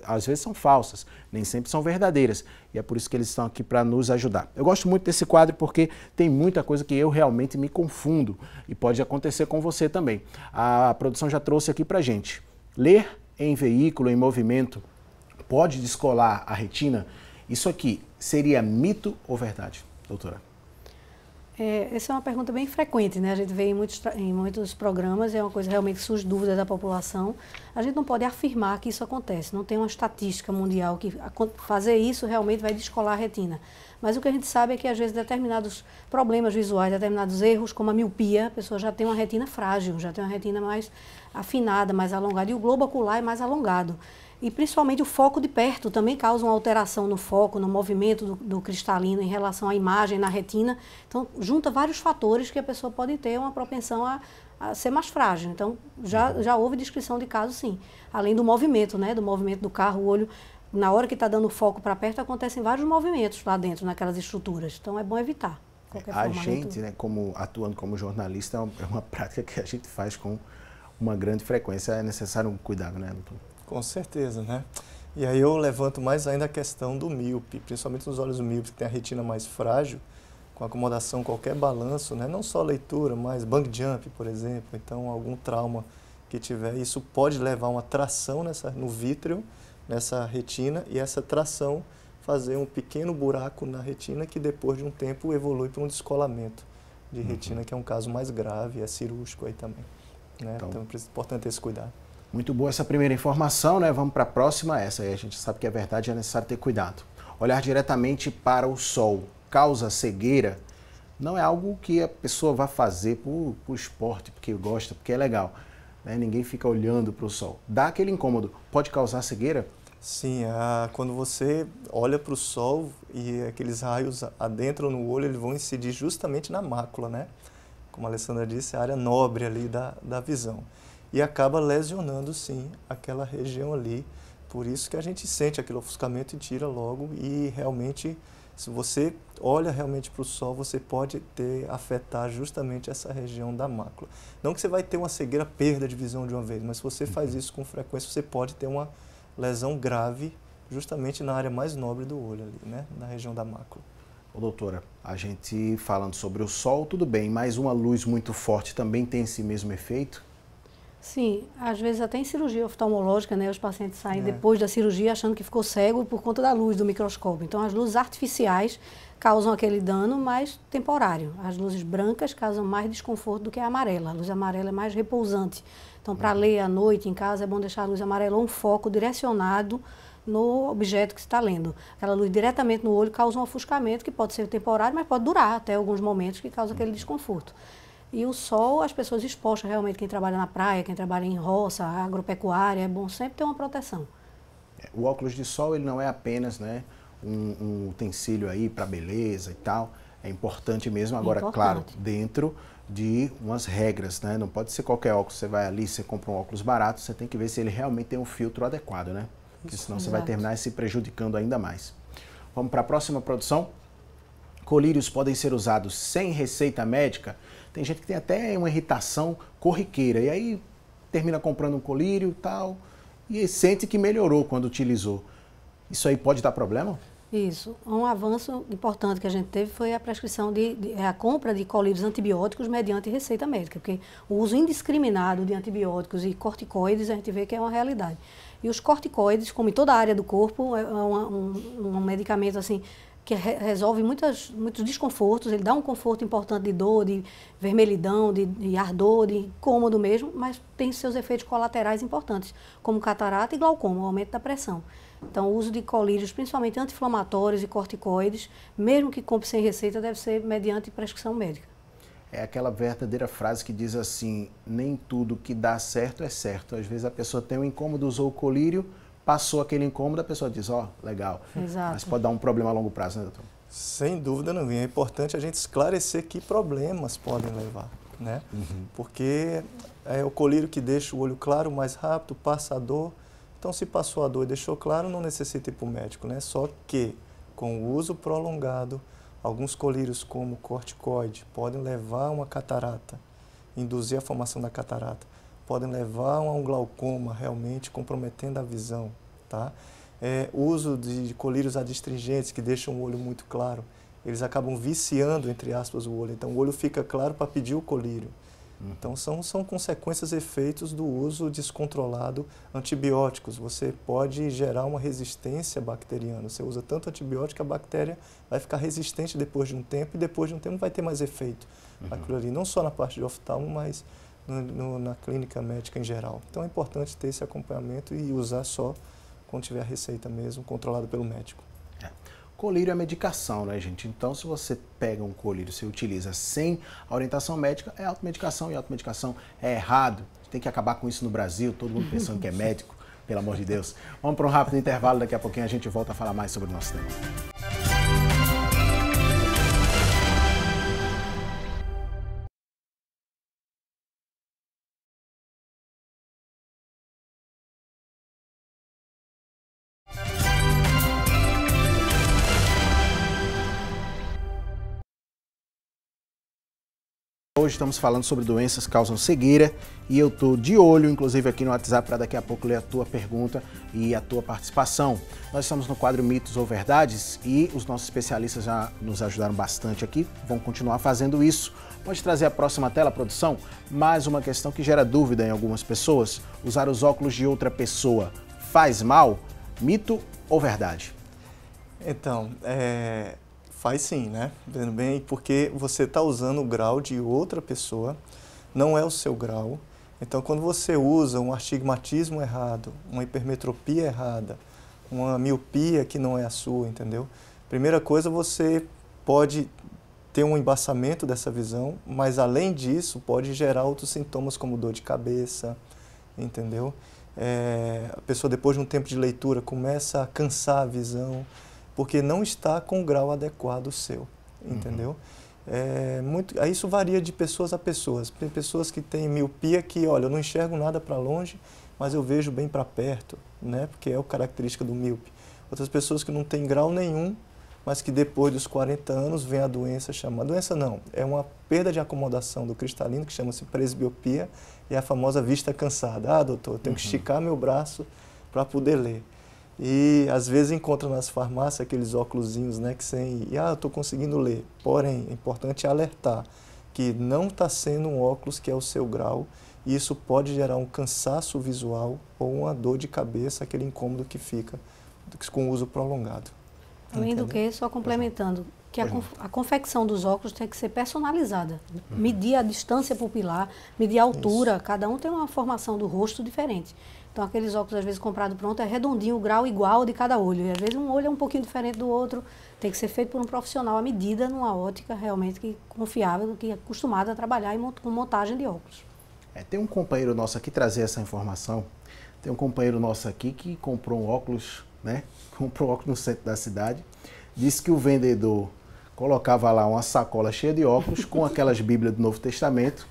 às vezes são falsas, nem sempre são verdadeiras. E é por isso que eles estão aqui para nos ajudar. Eu gosto muito desse quadro porque tem muita coisa que eu realmente me confundo e pode acontecer com você também. A produção já trouxe aqui para a gente. Ler em veículo em movimento pode descolar a retina? Isso aqui seria mito ou verdade, doutora? Essa é uma pergunta bem frequente, né? A gente vê em muitos programas, é uma coisa realmente que surge dúvidas da população. A gente não pode afirmar que isso acontece, não tem uma estatística mundial que fazer isso realmente vai descolar a retina. Mas o que a gente sabe é que às vezes determinados problemas visuais, determinados erros, como a miopia, a pessoa já tem uma retina frágil, já tem uma retina mais afinada, mais alongada, e o globo ocular é mais alongado. E principalmente o foco de perto também causa uma alteração no foco, no movimento do cristalino em relação à imagem na retina. Então, junta vários fatores que a pessoa pode ter uma propensão a ser mais frágil. Então, já houve descrição de casos, sim. Além do movimento, né? Do movimento do carro, o olho, na hora que está dando foco para perto, acontecem vários movimentos lá dentro, naquelas estruturas. Então, é bom evitar. A gente, né, atuando como jornalista, é uma prática que a gente faz com uma grande frequência. É necessário um cuidado, né, doutor? Com certeza, né? E aí eu levanto mais ainda a questão do míope, principalmente nos olhos míopes, que tem a retina mais frágil, com acomodação, qualquer balanço, né? Não só leitura, mas bang jump, por exemplo, então algum trauma que tiver, isso pode levar uma tração no vítreo, nessa retina, e essa tração fazer um pequeno buraco na retina que depois de um tempo evolui para um descolamento de retina, que é um caso mais grave, é cirúrgico aí também, né? Então é importante esse cuidado. Muito boa essa primeira informação, né? Vamos para a próxima. Essa aí a gente sabe que é verdade, é necessário ter cuidado. Olhar diretamente para o sol causa cegueira? Não é algo que a pessoa vai fazer por esporte, porque gosta, porque é legal, né? Ninguém fica olhando para o sol. Dá aquele incômodo. Pode causar cegueira? Sim, quando você olha para o sol e aqueles raios adentram no olho, eles vão incidir justamente na mácula, né? Como a Alessandra disse, a área nobre ali da visão. e acaba lesionando, sim, aquela região ali. Por isso que a gente sente aquele ofuscamento e tira logo, e realmente, se você olha realmente para o sol, você pode afetar justamente essa região da mácula. Não que você vai ter uma cegueira, perda de visão de uma vez, mas se você faz isso com frequência, você pode ter uma lesão grave justamente na área mais nobre do olho ali, né? Na região da mácula. Ô, doutora, a gente falando sobre o sol, tudo bem, mas uma luz muito forte também tem esse mesmo efeito? Sim, às vezes até em cirurgia oftalmológica, né, os pacientes saem depois da cirurgia achando que ficou cego por conta da luz do microscópio. Então, as luzes artificiais causam aquele dano, mas temporário. As luzes brancas causam mais desconforto do que a amarela. A luz amarela é mais repousante. Então, para ler à noite em casa, é bom deixar a luz amarela ou um foco direcionado no objeto que você está lendo. Aquela luz diretamente no olho causa um ofuscamento que pode ser temporário, mas pode durar até alguns momentos, que causa aquele desconforto. E o sol, as pessoas expostas realmente, quem trabalha na praia, quem trabalha em roça, agropecuária, é bom sempre ter uma proteção. O óculos de sol, ele não é apenas, né, um utensílio aí para beleza e tal. É importante mesmo, agora, claro, dentro de umas regras, né? Não pode ser qualquer óculos, você vai ali, você compra um óculos barato, você tem que ver se ele realmente tem um filtro adequado, né? Porque senão você vai terminar se prejudicando ainda mais. Vamos para a próxima produção. Colírios podem ser usados sem receita médica? Tem gente que tem até uma irritação corriqueira e aí termina comprando um colírio e tal e sente que melhorou quando utilizou. Isso aí pode dar problema? Isso. Um avanço importante que a gente teve foi a prescrição a compra de colírios antibióticos mediante receita médica, porque o uso indiscriminado de antibióticos e corticoides a gente vê que é uma realidade. E os corticoides, como em toda a área do corpo, é um medicamento assim que resolve muitos desconfortos, ele dá um conforto importante de dor, de vermelhidão, de ardor, de incômodo mesmo, mas tem seus efeitos colaterais importantes, como catarata e glaucoma, o aumento da pressão. Então, o uso de colírios, principalmente anti-inflamatórios e corticoides, mesmo que compre sem receita, deve ser mediante prescrição médica. É aquela verdadeira frase que diz assim, nem tudo que dá certo é certo. Às vezes a pessoa tem um incômodo, usou o colírio, passou aquele incômodo, a pessoa diz, ó, legal. Exato. Mas pode dar um problema a longo prazo, né, doutor? Sem dúvida nenhuma. É importante a gente esclarecer que problemas podem levar, né? Porque é o colírio que deixa o olho claro mais rápido, passa a dor. Então, se passou a dor e deixou claro, não necessita ir para o médico, né? Só que, com o uso prolongado, alguns colírios, como corticoide, podem levar a uma catarata, induzir a formação da catarata. Podem levar a um glaucoma, realmente comprometendo a visão, tá? O uso de colírios adstringentes, que deixam o olho muito claro, eles acabam viciando, entre aspas, o olho. Então, o olho fica claro para pedir o colírio. Então, são consequências, efeitos do uso descontrolado antibióticos. Você pode gerar uma resistência bacteriana. Você usa tanto antibiótico que a bactéria vai ficar resistente depois de um tempo, e depois de um tempo vai ter mais efeito. Aquilo ali, não só na parte de oftalmo, mas na clínica médica em geral. Então, é importante ter esse acompanhamento e usar só quando tiver a receita mesmo, controlada pelo médico. Colírio é medicação, né, gente? Então, se você pega um colírio, você utiliza sem a orientação médica, é automedicação, e automedicação é errado. Tem que acabar com isso no Brasil, todo mundo pensando que é médico, pelo amor de Deus. Vamos para um rápido intervalo, daqui a pouquinho a gente volta a falar mais sobre o nosso tema. Hoje estamos falando sobre doenças que causam cegueira e eu estou de olho, inclusive aqui no WhatsApp, para daqui a pouco ler a tua pergunta e a tua participação. Nós estamos no quadro Mitos ou Verdades e os nossos especialistas já nos ajudaram bastante aqui, vão continuar fazendo isso. Pode trazer a próxima tela, produção? Mais uma questão que gera dúvida em algumas pessoas. Usar os óculos de outra pessoa faz mal? Mito ou verdade? Então, faz sim, né? Vendo bem, porque você está usando o grau de outra pessoa, não é o seu grau. Então, quando você usa um astigmatismo errado, uma hipermetropia errada, uma miopia que não é a sua, entendeu? Primeira coisa, você pode ter um embaçamento dessa visão, mas além disso, pode gerar outros sintomas como dor de cabeça, entendeu? A pessoa, depois de um tempo de leitura, começa a cansar a visão, porque não está com o grau adequado seu, entendeu? Aí isso varia de pessoas a pessoas. Tem pessoas que têm miopia que, olha, eu não enxergo nada para longe, mas eu vejo bem para perto, né? Porque é a característica do míope. Outras pessoas que não têm grau nenhum, mas que depois dos 40 anos vem a doença chamada... Doença não, é uma perda de acomodação do cristalino, que chama-se presbiopia, e a famosa vista cansada. Ah, doutor, eu tenho que esticar meu braço para poder ler. E às vezes encontra nas farmácias aqueles óculosinhos, né, que sem... eu estou conseguindo ler. Porém, é importante alertar que não está sendo um óculos que é o seu grau, e isso pode gerar um cansaço visual ou uma dor de cabeça, aquele incômodo que fica com o uso prolongado. Além do que, só complementando, que a confecção dos óculos tem que ser personalizada. Medir a distância pupilar, medir a altura, cada um tem uma formação do rosto diferente. Então, aqueles óculos, às vezes, comprados pronto, é redondinho, o grau igual de cada olho. E, às vezes, um olho é um pouquinho diferente do outro. Tem que ser feito por um profissional à medida, numa ótica realmente confiável, que é acostumado a trabalhar com montagem de óculos. Tem um companheiro nosso aqui trazer essa informação. Tem um companheiro nosso aqui que comprou um óculos, né? Comprou um óculos no centro da cidade. Disse que o vendedor colocava lá uma sacola cheia de óculos com aquelas Bíblias do Novo Testamento.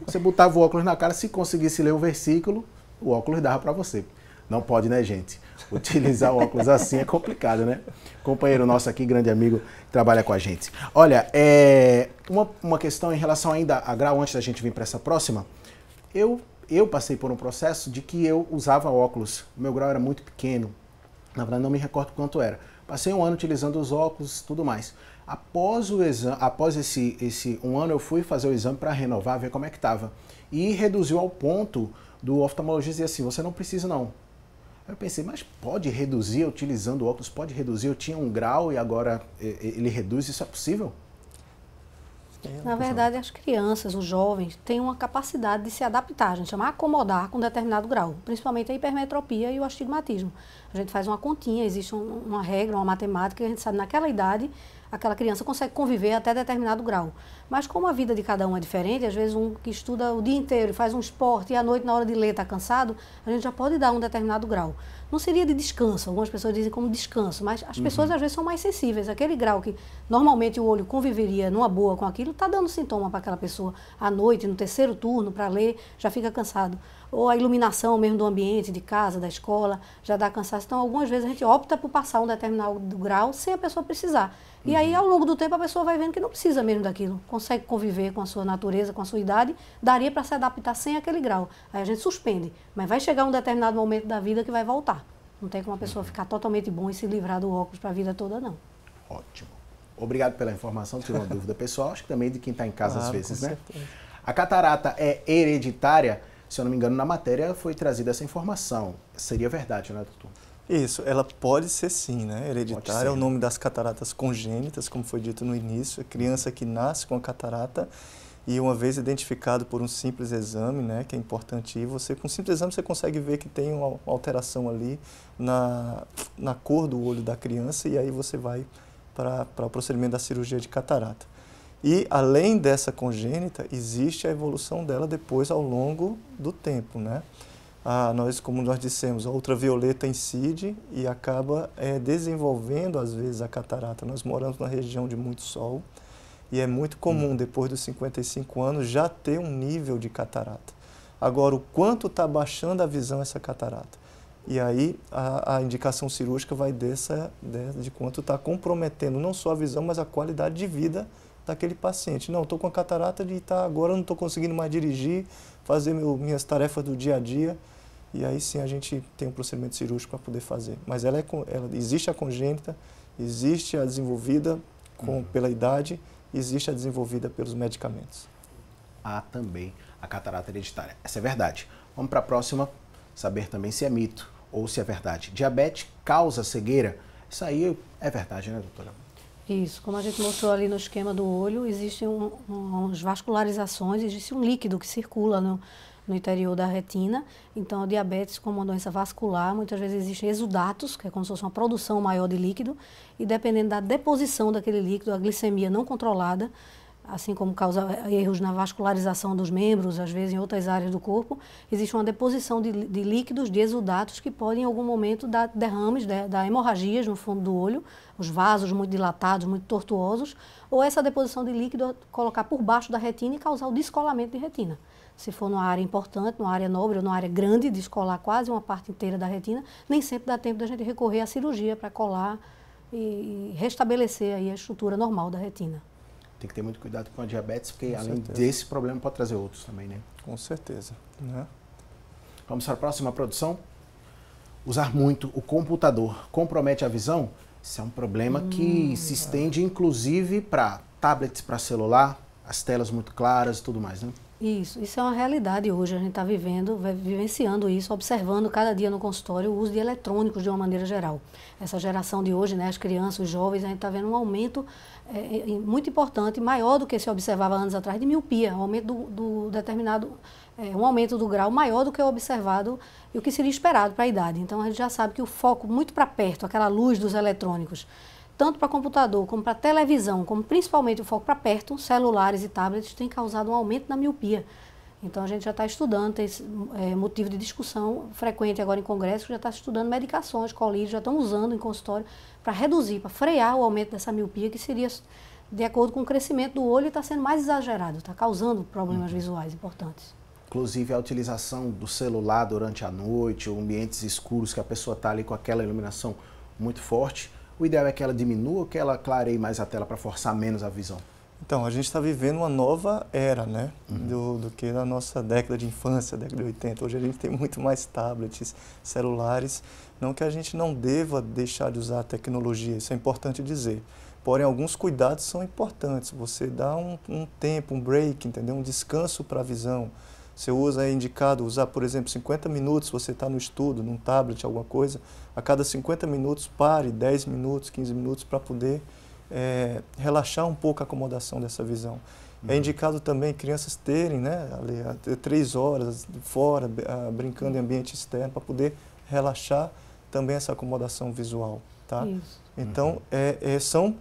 Você botava o óculos na cara, se conseguisse ler o versículo, o óculos dava para você. Não pode, né, gente? Utilizar o óculos assim é complicado, né? Companheiro nosso aqui, grande amigo, trabalha com a gente. Olha, uma questão em relação ainda a grau, antes da gente vir para essa próxima. Eu passei por um processo de que eu usava óculos. O meu grau era muito pequeno. Na verdade, não me recordo quanto era. Passei um ano utilizando os óculos e tudo mais. Após o exame, após esse um ano, eu fui fazer o exame para renovar, ver como é que estava. E reduziu ao ponto do oftalmologista dizer assim, você não precisa não. Eu pensei, mas pode reduzir utilizando óculos? Pode reduzir? Eu tinha um grau e agora ele reduz? Isso é possível? Na verdade, as crianças, os jovens, têm uma capacidade de se adaptar, a gente chama acomodar com determinado grau, principalmente a hipermetropia e o astigmatismo. A gente faz uma continha, existe uma regra, uma matemática, que a gente sabe naquela idade, aquela criança consegue conviver até determinado grau. Mas como a vida de cada um é diferente, às vezes um que estuda o dia inteiro, faz um esporte e à noite na hora de ler está cansado, a gente já pode dar um determinado grau. Não seria de descanso, algumas pessoas dizem como descanso, mas as pessoas às vezes são mais sensíveis. Aquele grau que normalmente o olho conviveria numa boa com aquilo, está dando sintoma para aquela pessoa à noite, no terceiro turno, para ler, já fica cansado. Ou a iluminação mesmo do ambiente, de casa, da escola, já dá cansaço. Então, algumas vezes a gente opta por passar um determinado grau sem a pessoa precisar. E aí, ao longo do tempo, a pessoa vai vendo que não precisa mesmo daquilo. Consegue conviver com a sua natureza, com a sua idade, daria para se adaptar sem aquele grau. Aí a gente suspende. Mas vai chegar um determinado momento da vida que vai voltar. Não tem como a pessoa ficar totalmente bom e se livrar do óculos para a vida toda, não. Ótimo. Obrigado pela informação, tirou uma dúvida pessoal, acho que também de quem está em casa às vezes, né? Certeza. A catarata é hereditária? Se eu não me engano, na matéria foi trazida essa informação. Seria verdade, né, doutor? Isso, ela pode ser sim, né? Hereditária é o né? nome das cataratas congênitas, como foi dito no início, a criança que nasce com a catarata e uma vez identificado por um simples exame, né, que é importante, você com um simples exame você consegue ver que tem uma alteração ali na cor do olho da criança e aí você vai para o procedimento da cirurgia de catarata. E além dessa congênita, existe a evolução dela depois ao longo do tempo, né? Como nós dissemos, a ultravioleta incide e acaba desenvolvendo, às vezes, a catarata. Nós moramos numa região de muito sol e é muito comum, depois dos 55 anos, já ter um nível de catarata. Agora, o quanto está baixando a visão essa catarata? E aí, a indicação cirúrgica vai de quanto está comprometendo não só a visão, mas a qualidade de vida daquele paciente. Não, estou com a catarata de agora não estou conseguindo mais dirigir, fazer minhas tarefas do dia a dia. E aí sim a gente tem um procedimento cirúrgico para poder fazer. Mas existe a congênita, existe a desenvolvida pela idade, existe a desenvolvida pelos medicamentos. Há também a catarata hereditária. Essa é verdade. Vamos para a próxima, saber também se é mito ou se é verdade. Diabetes causa cegueira? Isso aí é verdade, né, doutora? Isso, como a gente mostrou ali no esquema do olho, existem umas vascularizações, existe um líquido que circula no interior da retina. Então, a diabetes, como uma doença vascular, muitas vezes existem exudatos, que é como se fosse uma produção maior de líquido, e dependendo da deposição daquele líquido, a glicemia não controlada, assim como causa erros na vascularização dos membros, às vezes em outras áreas do corpo, existe uma deposição de líquidos, de exudatos, que podem em algum momento dar derrames, dar hemorragias no fundo do olho, os vasos muito dilatados, muito tortuosos, ou essa deposição de líquido colocar por baixo da retina e causar o descolamento de retina. Se for numa área importante, numa área nobre ou numa área grande, descolar quase uma parte inteira da retina, nem sempre dá tempo da gente recorrer à cirurgia para colar e restabelecer aí a estrutura normal da retina. Tem que ter muito cuidado com a diabetes, porque além desse problema pode trazer outros também, né? Com certeza. Né? Vamos para a próxima produção? Usar muito o computador compromete a visão? Isso é um problema que se estende inclusive para tablets, para celular, as telas muito claras e tudo mais, né? Isso é uma realidade hoje, a gente está vivenciando isso, observando cada dia no consultório o uso de eletrônicos de uma maneira geral. Essa geração de hoje, né, as crianças, os jovens, a gente está vendo um aumento muito importante, maior do que se observava anos atrás, de miopia, um aumento um aumento do grau maior do que o observado e o que seria esperado para a idade. Então a gente já sabe que o foco muito para perto, aquela luz dos eletrônicos, tanto para computador, como para televisão, como principalmente o foco para perto, celulares e tablets, tem causado um aumento na miopia. Então, a gente já está estudando, tem motivo de discussão frequente agora em congresso, já está estudando medicações, colírios, já estão usando em consultório para reduzir, para frear o aumento dessa miopia, que seria de acordo com o crescimento do olho e está sendo mais exagerado, está causando problemas visuais importantes. Inclusive, a utilização do celular durante a noite, ou ambientes escuros, que a pessoa está ali com aquela iluminação muito forte, o ideal é que ela diminua ou que ela clareie mais a tela para forçar menos a visão? Então, a gente está vivendo uma nova era, né? Do que na nossa década de infância, década de 80. Hoje a gente tem muito mais tablets, celulares. Não que a gente não deva deixar de usar a tecnologia, isso é importante dizer. Porém, alguns cuidados são importantes. Você dá um tempo, um break, entendeu? Um descanso para a visão. Você é indicado usar, por exemplo, 50 minutos, você está no estudo, num tablet, alguma coisa, a cada 50 minutos pare 10 minutos, 15 minutos para poder relaxar um pouco a acomodação dessa visão. É indicado também crianças terem, né, 3 horas fora, brincando em ambiente externo, para poder relaxar também essa acomodação visual. Tá? Isso. Então,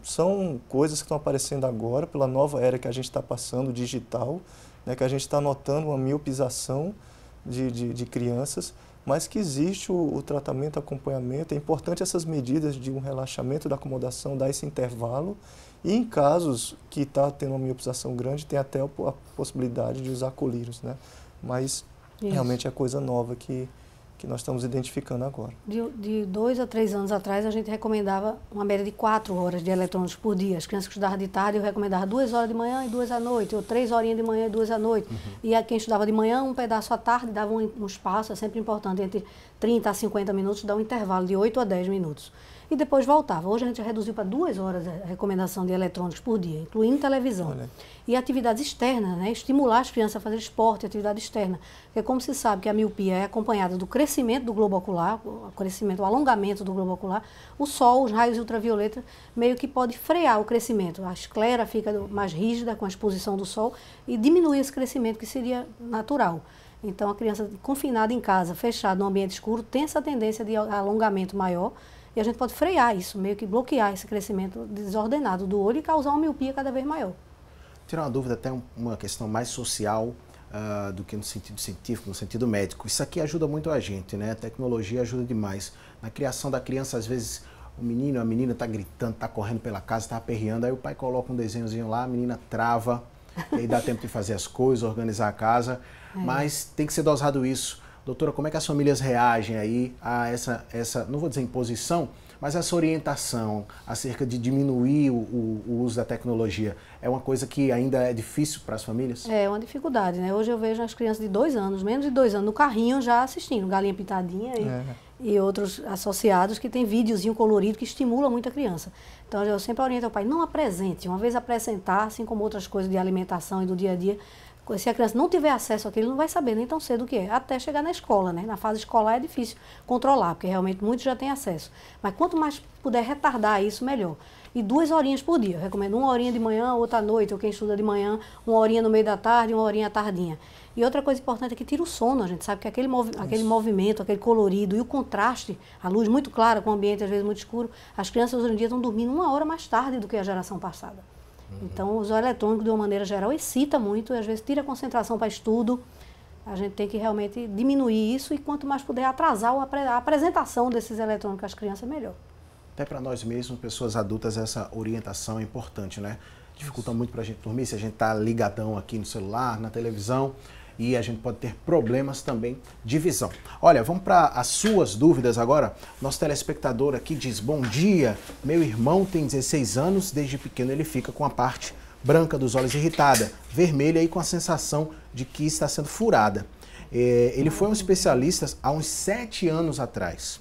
são coisas que estão aparecendo agora, pela nova era que a gente está passando, digital, né, que a gente está notando uma miopização de crianças, mas que existe o tratamento, o acompanhamento. É importante essas medidas de um relaxamento da acomodação, dar esse intervalo. E em casos que está tendo uma miopização grande, tem até a possibilidade de usar colírios, né? Mas realmente é coisa nova que nós estamos identificando agora. De 2 a 3 anos atrás, a gente recomendava uma média de 4 horas de eletrônicos por dia. As crianças que estudavam de tarde, eu recomendava 2 horas de manhã e 2 à noite, ou 3 horinhas de manhã e 2 à noite. E quem estudava de manhã, um pedaço à tarde, dava um espaço, é sempre importante, entre 30 a 50 minutos, dá um intervalo de 8 a 10 minutos. E depois voltava. Hoje a gente reduziu para 2 horas a recomendação de eletrônicos por dia, incluindo televisão. Olha. E atividades externas, né? Estimular as crianças a fazer esporte, atividade externa. Porque como se sabe que a miopia é acompanhada do crescimento do globo ocular, o alongamento do globo ocular, o sol, os raios ultravioleta, meio que pode frear o crescimento. A esclera fica mais rígida com a exposição do sol e diminuir esse crescimento que seria natural. Então a criança confinada em casa, fechada num ambiente escuro, tem essa tendência de alongamento maior. E a gente pode frear isso, meio que bloquear esse crescimento desordenado do olho e causar uma miopia cada vez maior. Tirar uma dúvida, até uma questão mais social do que no sentido científico, no sentido médico. Isso aqui ajuda muito a gente, né? A tecnologia ajuda demais. Na criação da criança, às vezes, o menino, a menina está gritando, está correndo pela casa, está aperreando, aí o pai coloca um desenhozinho lá, a menina trava, e aí dá tempo de fazer as coisas, organizar a casa, mas tem que ser dosado isso. Doutora, como é que as famílias reagem aí a essa não vou dizer imposição, mas essa orientação acerca de diminuir o uso da tecnologia? É uma coisa que ainda é difícil para as famílias? É uma dificuldade, né? Hoje eu vejo as crianças de 2 anos, menos de 2 anos, no carrinho já assistindo Galinha Pintadinha e outros associados que tem videozinho colorido que estimula muito a criança. Então eu sempre oriento ao pai, não apresente. Uma vez apresentar, assim como outras coisas de alimentação e do dia a dia, se a criança não tiver acesso àquilo, não vai saber nem tão cedo o que é, até chegar na escola, né? Na fase escolar é difícil controlar, porque realmente muitos já têm acesso. Mas quanto mais puder retardar isso, melhor. E 2 horinhas por dia. Eu recomendo 1 horinha de manhã, outra à noite, ou quem estuda de manhã, 1 horinha no meio da tarde, 1 horinha à tardinha. E outra coisa importante é que tira o sono. A gente sabe que aquele movimento, aquele colorido e o contraste, a luz muito clara com o ambiente às vezes muito escuro, as crianças hoje em dia estão dormindo 1 hora mais tarde do que a geração passada. Então, usar eletrônico, de uma maneira geral, excita muito, e às vezes tira a concentração para estudo. A gente tem que realmente diminuir isso e quanto mais puder atrasar a apresentação desses eletrônicos às crianças, melhor. Até para nós mesmos, pessoas adultas, essa orientação é importante, né? Dificulta muito para a gente dormir se a gente está ligadão aqui no celular, na televisão, e a gente pode ter problemas também de visão. Olha, vamos para as suas dúvidas agora. Nosso telespectador aqui diz: bom dia, meu irmão tem 16 anos, desde pequeno ele fica com a parte branca dos olhos irritada, vermelha e com a sensação de que está sendo furada. Ele foi um especialista há uns 7 anos atrás.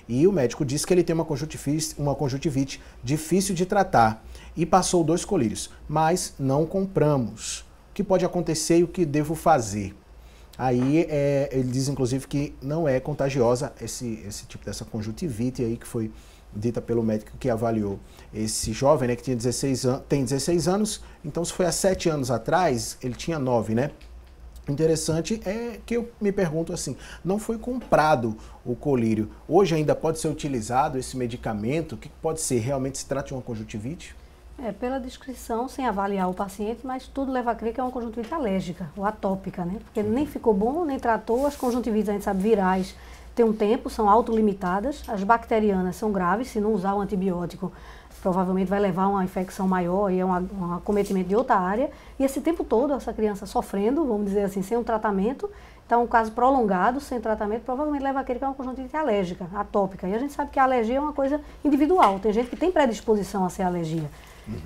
E o médico disse que ele tem uma conjuntivite difícil de tratar e passou 2 colírios, mas não compramos. O que pode acontecer e o que devo fazer? Aí ele diz inclusive que não é contagiosa esse tipo dessa conjuntivite aí que foi dita pelo médico que avaliou esse jovem, né, que tem 16 anos, então se foi há 7 anos atrás, ele tinha 9, né? Interessante é que eu me pergunto assim, não foi comprado o colírio, hoje ainda pode ser utilizado esse medicamento? O que pode ser? Realmente se trata de uma conjuntivite? Pela descrição, sem avaliar o paciente, mas tudo leva a crer que é uma conjuntivite alérgica ou atópica, né? Porque nem ficou bom, nem tratou. As conjuntivites, a gente sabe, virais, tem um tempo, são autolimitadas. As bacterianas são graves, se não usar o antibiótico, provavelmente vai levar a uma infecção maior e um acometimento de outra área. E esse tempo todo, essa criança sofrendo, vamos dizer assim, sem um tratamento, então um caso prolongado, sem tratamento, provavelmente leva a crer que é uma conjuntivite alérgica, atópica. E a gente sabe que a alergia é uma coisa individual, tem gente que tem predisposição a ser alergia.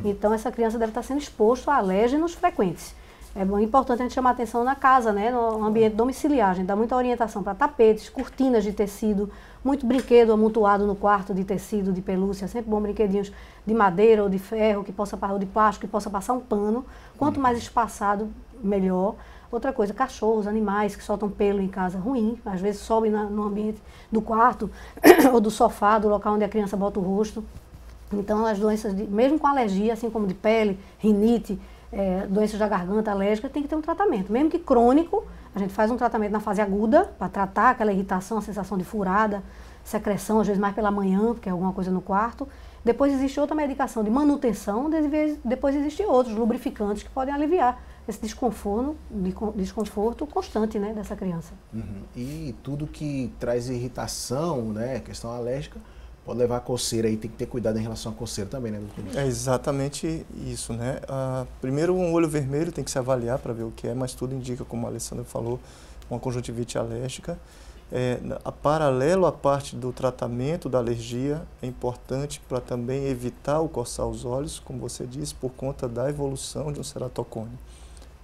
Então essa criança deve estar sendo exposta a alérgenos frequentes. É importante a gente chamar atenção na casa, né, no ambiente domiciliar. A gente dá muita orientação para tapetes, cortinas de tecido, muito brinquedo amontoado no quarto de tecido, de pelúcia, sempre bom brinquedinhos de madeira ou de ferro, ou de plástico, que possa passar um pano. Quanto mais espaçado, melhor. Outra coisa, cachorros, animais que soltam pelo em casa, ruim. Às vezes sobem no ambiente do quarto ou do sofá, do local onde a criança bota o rosto. Então, as doenças, mesmo com alergia, assim como de pele, rinite, doenças da garganta alérgica, tem que ter um tratamento. Mesmo que crônico, a gente faz um tratamento na fase aguda, para tratar aquela irritação, a sensação de furada, secreção, às vezes mais pela manhã, porque é alguma coisa no quarto. Depois existe outra medicação de manutenção, depois existem outros lubrificantes que podem aliviar esse desconforto constante, né, dessa criança. E tudo que traz irritação, né, questão alérgica, pode levar a coceira aí, tem que ter cuidado em relação à coceira também, né, doutor? É exatamente isso, né? Primeiro, um olho vermelho tem que se avaliar para ver o que é, mas tudo indica, como a Alessandra falou, uma conjuntivite alérgica. Paralelo à parte do tratamento da alergia, é importante para também evitar o coçar os olhos, como você disse, por conta da evolução de um ceratocone,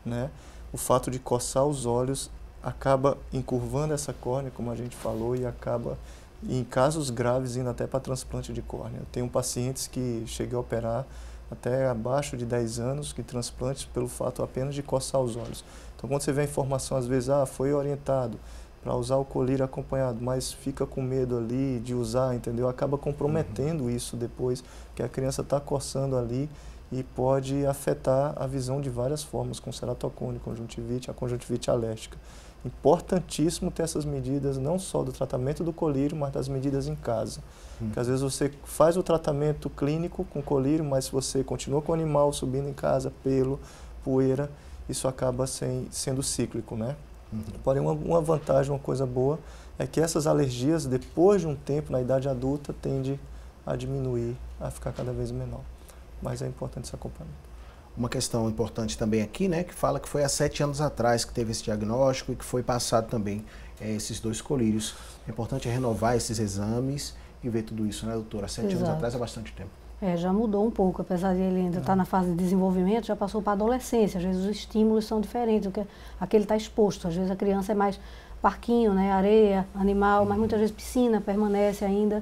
né? O fato de coçar os olhos acaba encurvando essa córnea, como a gente falou, e acaba, em casos graves, indo até para transplante de córnea. Eu tenho pacientes que cheguei a operar até abaixo de 10 anos, que transplantes pelo fato apenas de coçar os olhos. Então, quando você vê a informação, às vezes, foi orientado para usar o colírio acompanhado, mas fica com medo ali de usar, entendeu? Acaba comprometendo isso depois, que a criança está coçando ali e pode afetar a visão de várias formas, com ceratocone, conjuntivite, a conjuntivite alérgica. Importantíssimo ter essas medidas, não só do tratamento do colírio, mas das medidas em casa. Porque às vezes você faz o tratamento clínico com colírio, mas se você continua com o animal subindo em casa, pelo, poeira, isso acaba sendo cíclico, né? Porém, uma vantagem, uma coisa boa, é que essas alergias, depois de um tempo, na idade adulta, tende a diminuir, a ficar cada vez menor. Mas é importante esse acompanhamento. Uma questão importante também aqui, né, que fala que foi há 7 anos atrás que teve esse diagnóstico e que foi passado também esses 2 colírios. É importante renovar esses exames e ver tudo isso, né, doutora? Há 7 anos atrás é bastante tempo. Já mudou um pouco, apesar de ele ainda estar na fase de desenvolvimento, já passou para a adolescência. Às vezes os estímulos são diferentes, a que ele está exposto. Às vezes a criança é mais parquinho, né, areia, animal, mas muitas vezes piscina permanece ainda.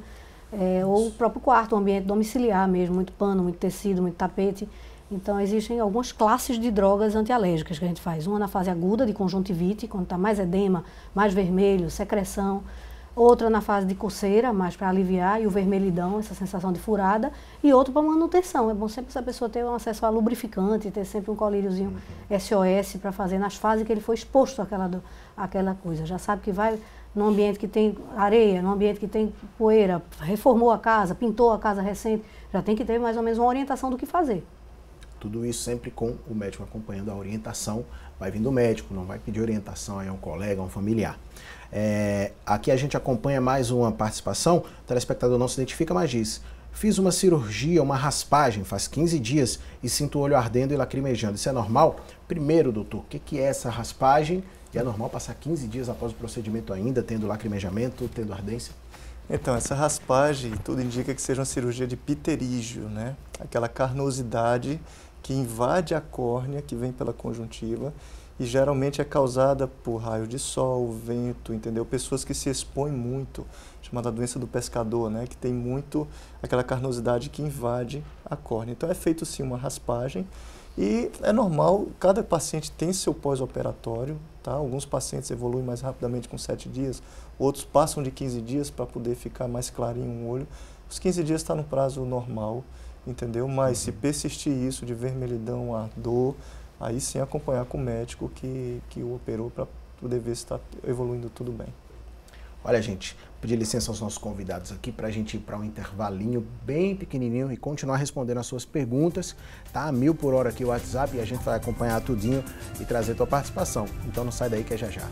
Ou o próprio quarto, um ambiente domiciliar mesmo, muito pano, muito tecido, muito tapete. Então existem algumas classes de drogas antialérgicas que a gente faz. Uma na fase aguda de conjuntivite, quando está mais edema, mais vermelho, secreção. Outra na fase de coceira, mais para aliviar, e o vermelhidão, essa sensação de furada. E outro para manutenção. É bom sempre essa pessoa ter um acesso a lubrificante, ter sempre um colíriozinho SOS para fazer nas fases que ele foi exposto àquela coisa. Já sabe que vai num ambiente que tem areia, num ambiente que tem poeira, reformou a casa, pintou a casa recente, já tem que ter mais ou menos uma orientação do que fazer. Tudo isso sempre com o médico acompanhando a orientação. Vai vindo o médico, não vai pedir orientação aí a um colega, a um familiar. Aqui a gente acompanha mais uma participação. O telespectador não se identifica, mas diz: fiz uma cirurgia, uma raspagem, faz 15 dias e sinto o olho ardendo e lacrimejando. Isso é normal? Primeiro, doutor, o que é essa raspagem? E é normal passar 15 dias após o procedimento ainda, tendo lacrimejamento, tendo ardência? Então, essa raspagem, tudo indica que seja uma cirurgia de pterígio, né? Aquela carnosidade que invade a córnea, que vem pela conjuntiva, e geralmente é causada por raio de sol, vento, entendeu? Pessoas que se expõem muito, chamada doença do pescador, né? Que tem muito aquela carnosidade que invade a córnea. Então é feito sim uma raspagem e é normal, cada paciente tem seu pós-operatório, tá? Alguns pacientes evoluem mais rapidamente com 7 dias, outros passam de 15 dias para poder ficar mais clarinho o olho. Os 15 dias está no prazo normal, entendeu? Mas se persistir isso de vermelhidão, ardor, aí sim acompanhar com o médico que o operou para poder ver se está evoluindo tudo bem. Olha, gente, pedir licença aos nossos convidados aqui para a gente ir para um intervalinho bem pequenininho e continuar respondendo as suas perguntas. Tá a 1000 por hora aqui o WhatsApp e a gente vai acompanhar tudinho e trazer tua participação. Então não sai daí que é já já.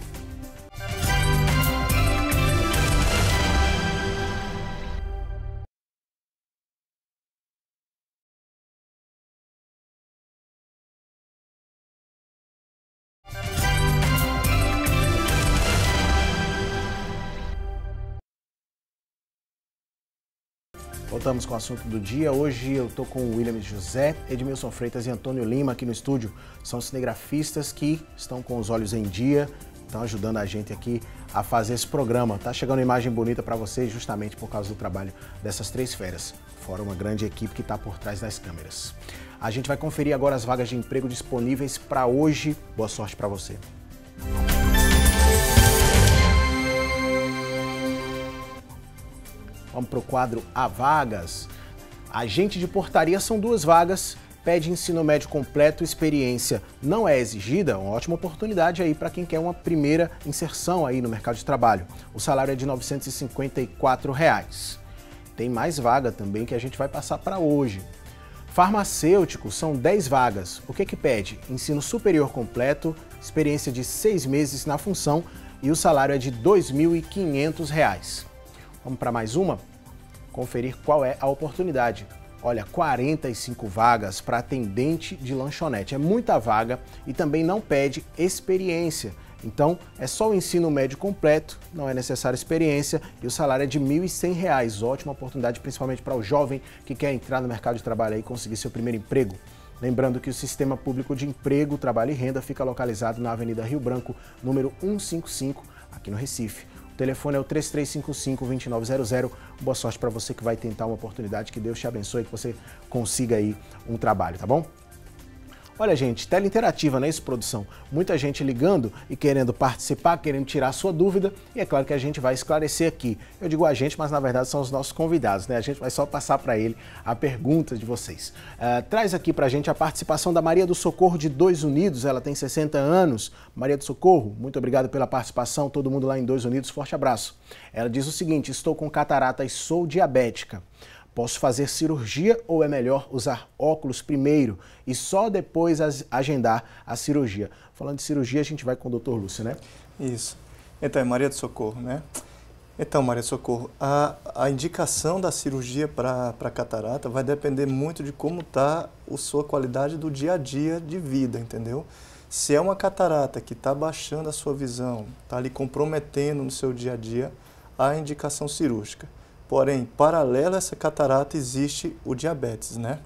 Voltamos com o assunto do dia. Hoje eu estou com o William José, Edmilson Freitas e Antônio Lima aqui no estúdio. São cinegrafistas que estão com os olhos em dia, estão ajudando a gente aqui a fazer esse programa. Tá chegando uma imagem bonita para vocês justamente por causa do trabalho dessas 3 feras, fora uma grande equipe que está por trás das câmeras. A gente vai conferir agora as vagas de emprego disponíveis para hoje. Boa sorte para você. Vamos para o quadro A Vagas. Agente de portaria são 2 vagas, pede ensino médio completo, experiência não é exigida, uma ótima oportunidade aí para quem quer uma primeira inserção aí no mercado de trabalho. O salário é de R$ 954. Tem mais vaga também que a gente vai passar para hoje. Farmacêutico são 10 vagas. O que pede? Ensino superior completo, experiência de 6 meses na função e o salário é de R$ 2.500. Vamos para mais uma? Conferir qual é a oportunidade. Olha, 45 vagas para atendente de lanchonete. É muita vaga e também não pede experiência. Então, é só o ensino médio completo, não é necessária experiência e o salário é de R$ 1.100. Ótima oportunidade, principalmente para o jovem que quer entrar no mercado de trabalho e conseguir seu primeiro emprego. Lembrando que o Sistema Público de Emprego, Trabalho e Renda fica localizado na Avenida Rio Branco, número 155, aqui no Recife. O telefone é o 3355-2900. Boa sorte para você que vai tentar uma oportunidade. Que Deus te abençoe, que você consiga aí um trabalho, tá bom? Olha, gente, tela interativa, não é isso, produção? Muita gente ligando e querendo participar, querendo tirar sua dúvida, e é claro que a gente vai esclarecer aqui. Eu digo a gente, mas na verdade são os nossos convidados, né? A gente vai só passar para ele a pergunta de vocês. Traz aqui para a gente a participação da Maria do Socorro de Dois Unidos, ela tem 60 anos. Maria do Socorro, muito obrigado pela participação, todo mundo lá em Dois Unidos, forte abraço. Ela diz o seguinte: estou com catarata e sou diabética. Posso fazer cirurgia ou é melhor usar óculos primeiro e só depois agendar a cirurgia? Falando de cirurgia, a gente vai com o Dr. Lúcio, né? Isso. Então, é Maria do Socorro, né? Então, Maria do Socorro, a indicação da cirurgia para catarata vai depender muito de como está a sua qualidade do dia a dia de vida, entendeu? Se é uma catarata que está baixando a sua visão, está ali comprometendo no seu dia a dia, há indicação cirúrgica. Porém, paralelo a essa catarata existe o diabetes, né?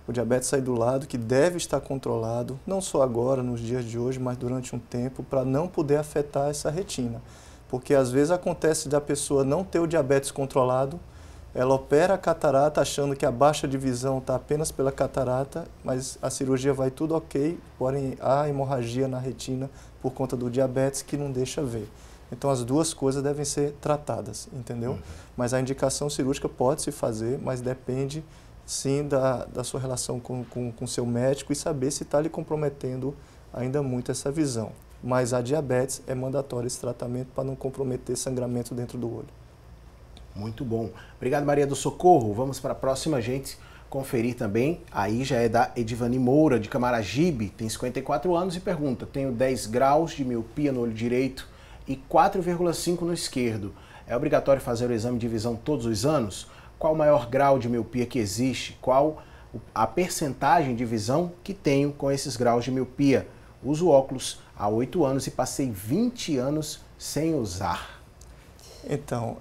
O diabetes aí do lado que deve estar controlado, não só agora, nos dias de hoje, mas durante um tempo, para não poder afetar essa retina. Porque às vezes acontece da pessoa não ter o diabetes controlado, ela opera a catarata achando que a baixa de visão está apenas pela catarata, mas a cirurgia vai tudo ok, porém há hemorragia na retina por conta do diabetes que não deixa ver. Então, as duas coisas devem ser tratadas, entendeu? Mas a indicação cirúrgica pode se fazer, mas depende, sim, da sua relação com o seu médico e saber se está lhe comprometendo ainda muito essa visão. Mas a diabetes é mandatório esse tratamento para não comprometer sangramento dentro do olho. Muito bom. Obrigado, Maria do Socorro. Vamos para a próxima, gente. conferir também, aí já é da Edivani Moura, de Camaragibe, tem 54 anos e pergunta, tenho 10 graus de miopia no olho direito e 4,5 no esquerdo. É obrigatório fazer o exame de visão todos os anos? Qual o maior grau de miopia que existe? Qual a percentagem de visão que tenho com esses graus de miopia? Uso óculos há 8 anos e passei 20 anos sem usar. Então,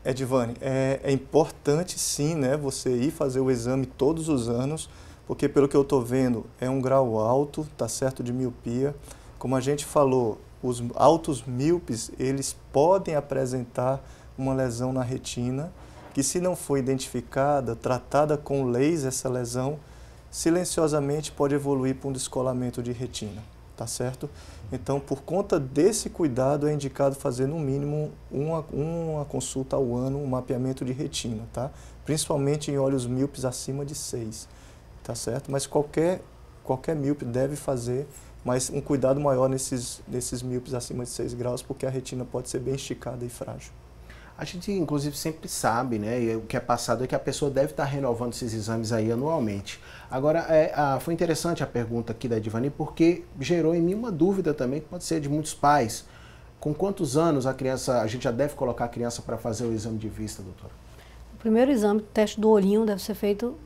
Edivani, é importante sim, né, você ir fazer o exame todos os anos, porque pelo que eu estou vendo é um grau alto, tá certo, de miopia. Como a gente falou, os altos míopes, eles podem apresentar uma lesão na retina, que se não for identificada, tratada com laser, essa lesão, silenciosamente pode evoluir para um descolamento de retina, tá certo? Então, por conta desse cuidado, é indicado fazer no mínimo uma consulta ao ano, um mapeamento de retina, tá? Principalmente em olhos míopes acima de 6, tá certo? Mas qualquer míope deve fazer, mas um cuidado maior nesses míopes acima de 6 graus, porque a retina pode ser bem esticada e frágil. A gente, inclusive, sempre sabe, né, e o que é passado é que a pessoa deve estar renovando esses exames aí anualmente. Agora, foi interessante a pergunta aqui da Edivani, porque gerou em mim uma dúvida também, que pode ser de muitos pais. Com quantos anos a gente já deve colocar a criança para fazer o exame de vista, doutora? O primeiro exame, o teste do olhinho, deve ser feito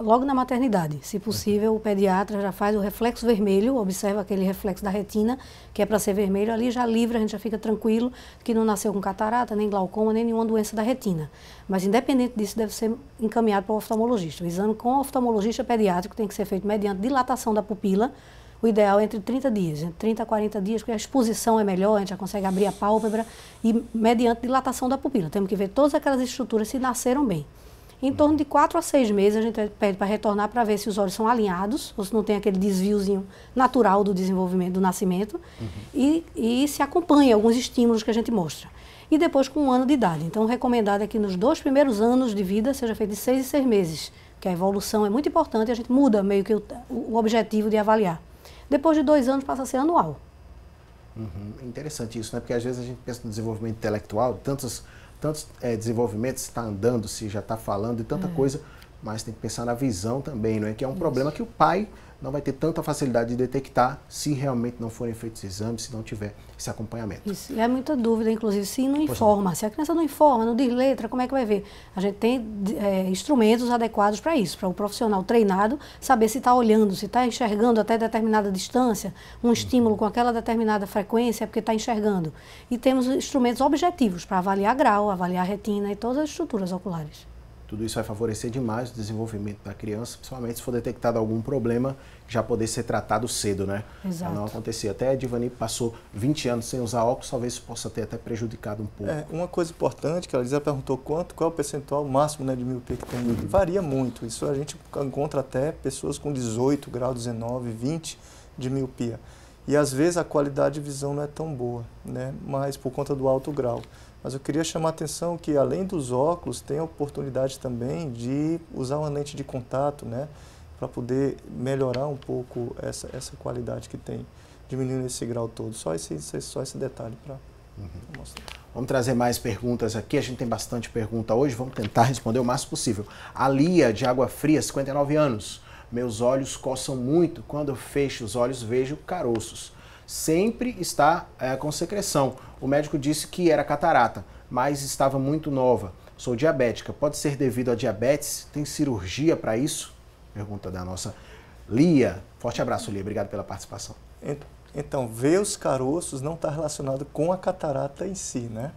logo na maternidade. Se possível, o pediatra já faz o reflexo vermelho, observa aquele reflexo da retina, que é para ser vermelho, ali já livra, a gente já fica tranquilo, que não nasceu com catarata, nem glaucoma, nem nenhuma doença da retina. Mas, independente disso, deve ser encaminhado para o oftalmologista. O exame com o oftalmologista pediátrico tem que ser feito mediante dilatação da pupila, o ideal é entre 30 dias, entre 30 a 40 dias, porque a exposição é melhor, a gente já consegue abrir a pálpebra e mediante dilatação da pupila. Temos que ver todas aquelas estruturas se nasceram bem. Em torno de 4 a 6 meses, a gente pede para retornar para ver se os olhos são alinhados, ou se não tem aquele desviozinho natural do desenvolvimento, do nascimento, e se acompanha alguns estímulos que a gente mostra. E depois com 1 ano de idade. Então, o recomendado é que nos 2 primeiros anos de vida seja feito de 6 em 6 meses, que a evolução é muito importante e a gente muda meio que o objetivo de avaliar. Depois de 2 anos passa a ser anual. Interessante isso, né? Porque às vezes a gente pensa no desenvolvimento intelectual, tantos desenvolvimentos, se está andando, se já está falando e tanta coisa, mas tem que pensar na visão também, não é? Que é um problema que o pai não vai ter tanta facilidade de detectar se realmente não forem feitos exames, se não tiver esse acompanhamento. Isso, e é muita dúvida, inclusive, se não informa. Se a criança não informa, não diz letra, como é que vai ver? A gente tem instrumentos adequados para isso, para o profissional treinado saber se está olhando, se está enxergando até determinada distância, um estímulo com aquela determinada frequência, é porque está enxergando. E temos instrumentos objetivos para avaliar grau, avaliar retina e todas as estruturas oculares. Tudo isso vai favorecer demais o desenvolvimento da criança, principalmente se for detectado algum problema, já poder ser tratado cedo, né? Exato. Para não acontecer. Até a Edivani passou 20 anos sem usar óculos, talvez isso possa ter até prejudicado um pouco. Uma coisa importante, que a Lisa perguntou qual é o percentual máximo, né, de miopia que tem. Varia muito. Isso a gente encontra até pessoas com 18 graus, 19, 20 de miopia. E às vezes a qualidade de visão não é tão boa, né? Mas por conta do alto grau. Mas eu queria chamar a atenção que, além dos óculos, tem a oportunidade também de usar uma lente de contato, né, para poder melhorar um pouco essa qualidade que tem, diminuindo esse grau todo. Só esse detalhe para mostrar. Vamos trazer mais perguntas aqui, a gente tem bastante pergunta hoje, vamos tentar responder o máximo possível. A Lia, de Água Fria, 59 anos. Meus olhos coçam muito, quando eu fecho os olhos vejo caroços. Sempre está com secreção. O médico disse que era catarata, mas estava muito nova. Sou diabética. Pode ser devido a diabetes? Tem cirurgia para isso? Pergunta da nossa Lia. Forte abraço, Lia. Obrigado pela participação. Então, ver os caroços não está relacionado com a catarata em si, né?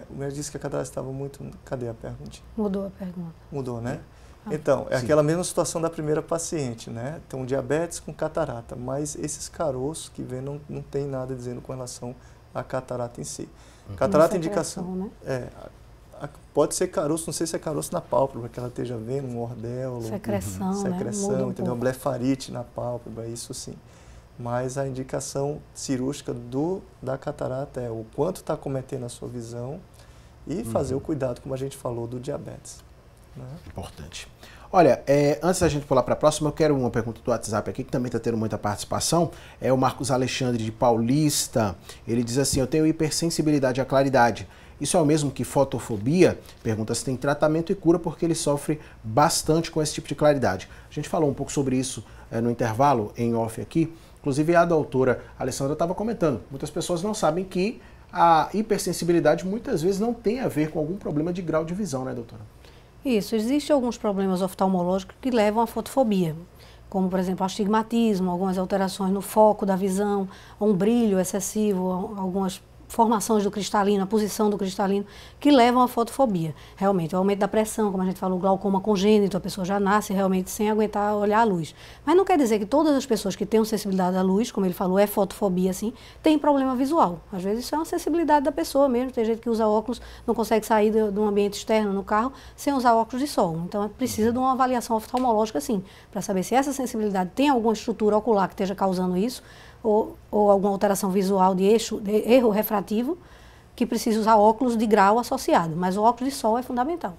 O médico disse que a catarata estava muito... Cadê a pergunta? Mudou a pergunta. Mudou, né? Então, é aquela mesma situação da primeira paciente, né? Então, diabetes com catarata, mas esses caroços que vem não tem nada dizendo com relação à catarata em si. Catarata indicação, né? Pode ser caroço, não sei se é caroço na pálpebra, que ela esteja vendo um ordelo, secreção, né? Entendeu? Blefarite na pálpebra, isso sim. Mas a indicação cirúrgica da catarata é o quanto está cometendo a sua visão e fazer o cuidado, como a gente falou, do diabetes. Importante. Olha, antes da gente pular para a próxima, eu quero uma pergunta do WhatsApp aqui, que também está tendo muita participação. É o Marcos Alexandre de Paulista. Ele diz assim: eu tenho hipersensibilidade à claridade. Isso é o mesmo que fotofobia? Pergunta se tem tratamento e cura, porque ele sofre bastante com esse tipo de claridade. A gente falou um pouco sobre isso no intervalo, em off aqui. Inclusive a doutora Alessandra estava comentando. Muitas pessoas não sabem que a hipersensibilidade muitas vezes não tem a ver com algum problema de grau de visão, né, doutora? Isso, existem alguns problemas oftalmológicos que levam à fotofobia, como, por exemplo, astigmatismo, algumas alterações no foco da visão, um brilho excessivo, algumas formações do cristalino, a posição do cristalino, que levam à fotofobia. Realmente, o aumento da pressão, como a gente falou, glaucoma congênito, a pessoa já nasce realmente sem aguentar olhar a luz. Mas não quer dizer que todas as pessoas que têm sensibilidade à luz, como ele falou, é fotofobia, assim, tem problema visual. Às vezes isso é uma sensibilidade da pessoa mesmo. Tem gente que usa óculos, não consegue sair de um ambiente externo no carro sem usar óculos de sol. Então, precisa de uma avaliação oftalmológica, sim, para saber se essa sensibilidade tem alguma estrutura ocular que esteja causando isso, ou alguma alteração visual de erro refrativo, que precisa usar óculos de grau associado. Mas o óculos de sol é fundamental.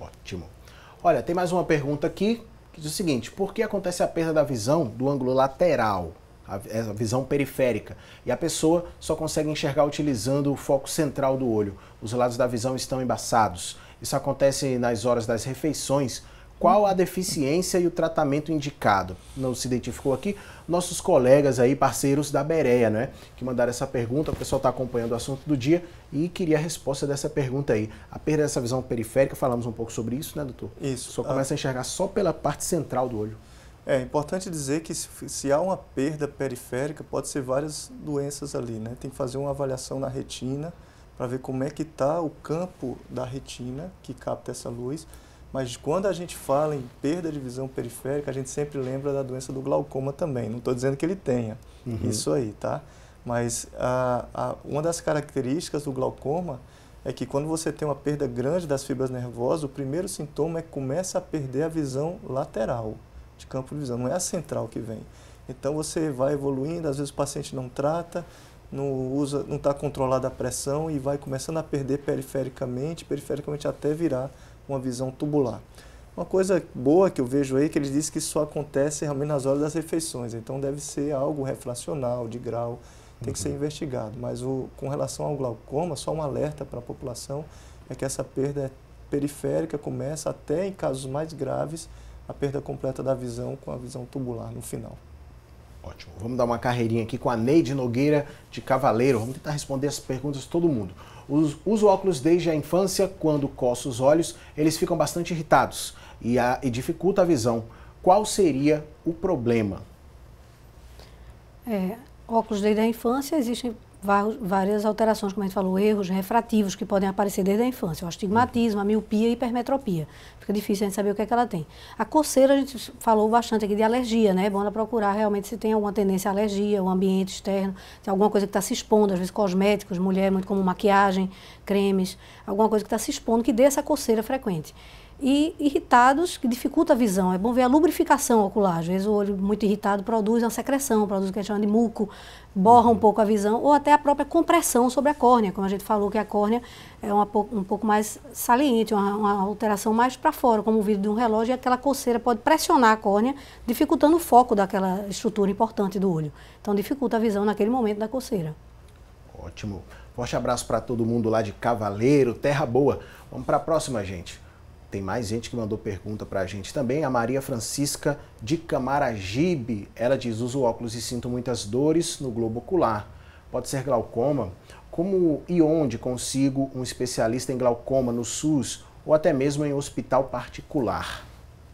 Ótimo. Olha, tem mais uma pergunta aqui, que diz o seguinte: por que acontece a perda da visão do ângulo lateral, a visão periférica, e a pessoa só consegue enxergar utilizando o foco central do olho? Os lados da visão estão embaçados. Isso acontece nas horas das refeições. Qual a deficiência e o tratamento indicado? Não se identificou aqui. Nossos colegas aí, parceiros da Berea, né, que mandaram essa pergunta. O pessoal está acompanhando o assunto do dia e queria a resposta dessa pergunta aí. A perda dessa visão periférica, falamos um pouco sobre isso, né, doutor? Isso. Só começa a enxergar só pela parte central do olho. É importante dizer que se há uma perda periférica, pode ser várias doenças ali, né? Tem que fazer uma avaliação na retina para ver como é que está o campo da retina que capta essa luz. Mas quando a gente fala em perda de visão periférica, a gente sempre lembra da doença do glaucoma também. Não estou dizendo que ele tenha isso aí, tá? Mas uma das características do glaucoma é que quando você tem uma perda grande das fibras nervosas, o primeiro sintoma é que começa a perder a visão lateral de campo de visão, não é a central que vem. Então você vai evoluindo, às vezes o paciente não trata, não está controlada a pressão e vai começando a perder perifericamente até virar uma visão tubular. Uma coisa boa que eu vejo aí, que ele diz que isso só acontece realmente nas horas das refeições, então deve ser algo refracional, de grau, tem que ser investigado. Mas com relação ao glaucoma, só um alerta para a população é que essa perda periférica começa até em casos mais graves, a perda completa da visão com a visão tubular no final. Ótimo. Vamos dar uma carreirinha aqui com a Neide Nogueira de Cavaleiro. Vamos tentar responder as perguntas de todo mundo. Uso óculos desde a infância. Quando coço os olhos, eles ficam bastante irritados e dificulta a visão. Qual seria o problema? Óculos desde a infância, existem várias alterações, como a gente falou, erros refrativos que podem aparecer desde a infância. O astigmatismo, a miopia e a hipermetropia. Fica difícil a gente saber o que é que ela tem. A coceira, a gente falou bastante aqui de alergia, né? É bom ela procurar realmente se tem alguma tendência à alergia, o ambiente externo, se alguma coisa que está se expondo, às vezes cosméticos, mulher, muito como maquiagem, cremes, alguma coisa que está se expondo que dê essa coceira frequente. E irritados, que dificulta a visão. É bom ver a lubrificação ocular. Às vezes o olho muito irritado produz uma secreção, produz o que a gente chama de muco, borra um pouco a visão, ou até a própria compressão sobre a córnea, como a gente falou que a córnea é um pouco mais saliente, uma alteração mais para fora, como o vidro de um relógio, e aquela coceira pode pressionar a córnea, dificultando o foco daquela estrutura importante do olho. Então dificulta a visão naquele momento da coceira. Ótimo. Forte abraço para todo mundo lá de Cavaleiro, Terra Boa. Vamos para a próxima, gente. Tem mais gente que mandou pergunta para a gente também. A Maria Francisca de Camaragibe. Ela diz: uso óculos e sinto muitas dores no globo ocular. Pode ser glaucoma? Como e onde consigo um especialista em glaucoma no SUS ou até mesmo em hospital particular?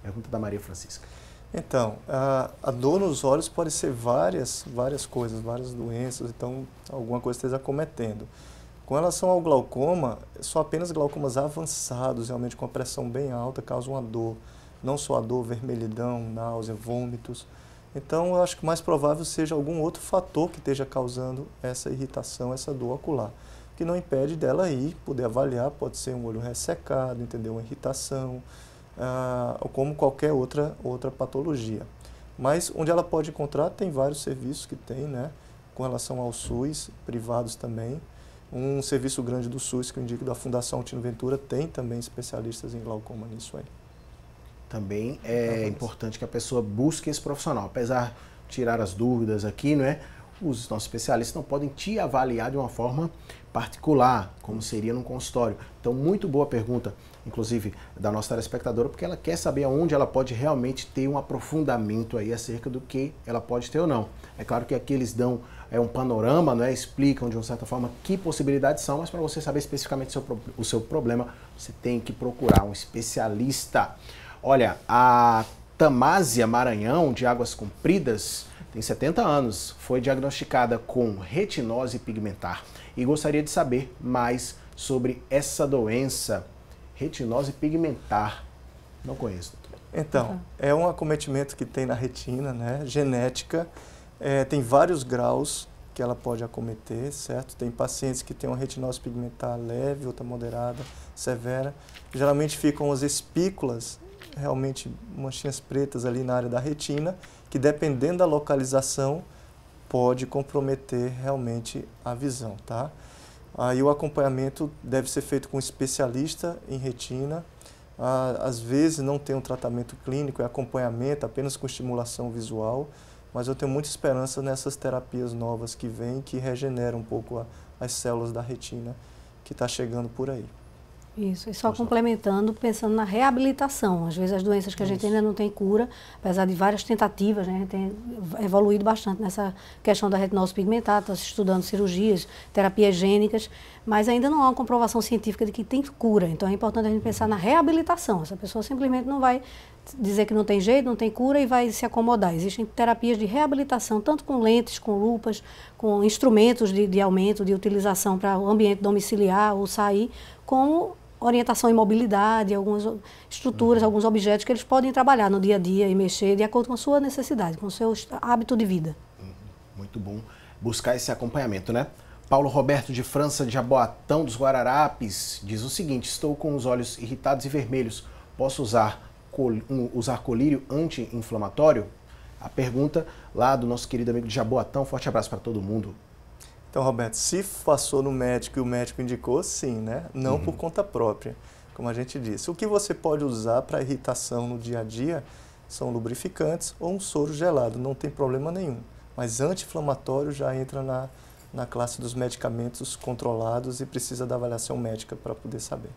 Pergunta da Maria Francisca. Então, a dor nos olhos pode ser várias coisas, várias doenças, então alguma coisa esteja acometendo. Com relação ao glaucoma, só apenas glaucomas avançados, realmente com a pressão bem alta, causam uma dor. Não só a dor, vermelhidão, náusea, vômitos. Então, eu acho que o mais provável seja algum outro fator que esteja causando essa irritação, essa dor ocular. Que não impede dela ir, poder avaliar, pode ser um olho ressecado, entendeu? Uma irritação, ou como qualquer outra patologia. Mas onde ela pode encontrar, tem vários serviços que tem, né? Com relação ao SUS, privados também. Um serviço grande do SUS, que eu indico, da Fundação Altino Ventura, tem também especialistas em glaucoma nisso aí. Também é importante que a pessoa busque esse profissional. Apesar de tirar as dúvidas aqui, não é? os nossos especialistas não podem te avaliar de uma forma particular, como seria num consultório. Então, muito boa pergunta, inclusive, da nossa telespectadora, porque ela quer saber onde ela pode realmente ter um aprofundamento aí acerca do que ela pode ter ou não. É claro que aqui eles dão um panorama, né, explicam de uma certa forma que possibilidades são, mas para você saber especificamente o seu problema, você tem que procurar um especialista. Olha, a Tamásia Maranhão, de Águas Compridas, tem 70 anos, foi diagnosticada com retinose pigmentar e gostaria de saber mais sobre essa doença, retinose pigmentar. Não conheço, doutor. Então, é um acometimento que tem na retina, né, genética, tem vários graus que ela pode acometer, certo? Tem pacientes que têm uma retinose pigmentar leve, outra moderada, severa. Geralmente ficam as espículas, realmente manchinhas pretas ali na área da retina, que dependendo da localização pode comprometer realmente a visão, tá? Aí o acompanhamento deve ser feito com um especialista em retina. Às vezes não tem um tratamento clínico, é acompanhamento apenas com estimulação visual, mas eu tenho muita esperança nessas terapias novas que vêm, que regeneram um pouco as células da retina que está chegando por aí. Isso, e só complementando, pensando na reabilitação. Às vezes as doenças que a gente ainda não tem cura, apesar de várias tentativas, né, a gente tem evoluído bastante nessa questão da retinose pigmentar, está se estudando cirurgias, terapias gênicas, mas ainda não há uma comprovação científica de que tem cura. Então é importante a gente pensar na reabilitação. Essa pessoa simplesmente não vai dizer que não tem jeito, não tem cura e vai se acomodar. Existem terapias de reabilitação, tanto com lentes, com lupas, com instrumentos de aumento, de utilização para o ambiente domiciliar ou sair, como orientação em mobilidade, algumas estruturas, alguns objetos que eles podem trabalhar no dia a dia e mexer de acordo com a sua necessidade, com o seu hábito de vida. Muito bom buscar esse acompanhamento, né? Paulo Roberto de França, de Jaboatão dos Guararapes, diz o seguinte: estou com os olhos irritados e vermelhos, posso usar colírio anti-inflamatório? A pergunta lá do nosso querido amigo de Jaboatão. Forte abraço para todo mundo. Então, Roberto, se passou no médico e o médico indicou, sim, né? Não por conta própria, como a gente disse. O que você pode usar para irritação no dia a dia são lubrificantes ou um soro gelado, não tem problema nenhum. Mas anti-inflamatório já entra na classe dos medicamentos controlados e precisa da avaliação médica para poder saber.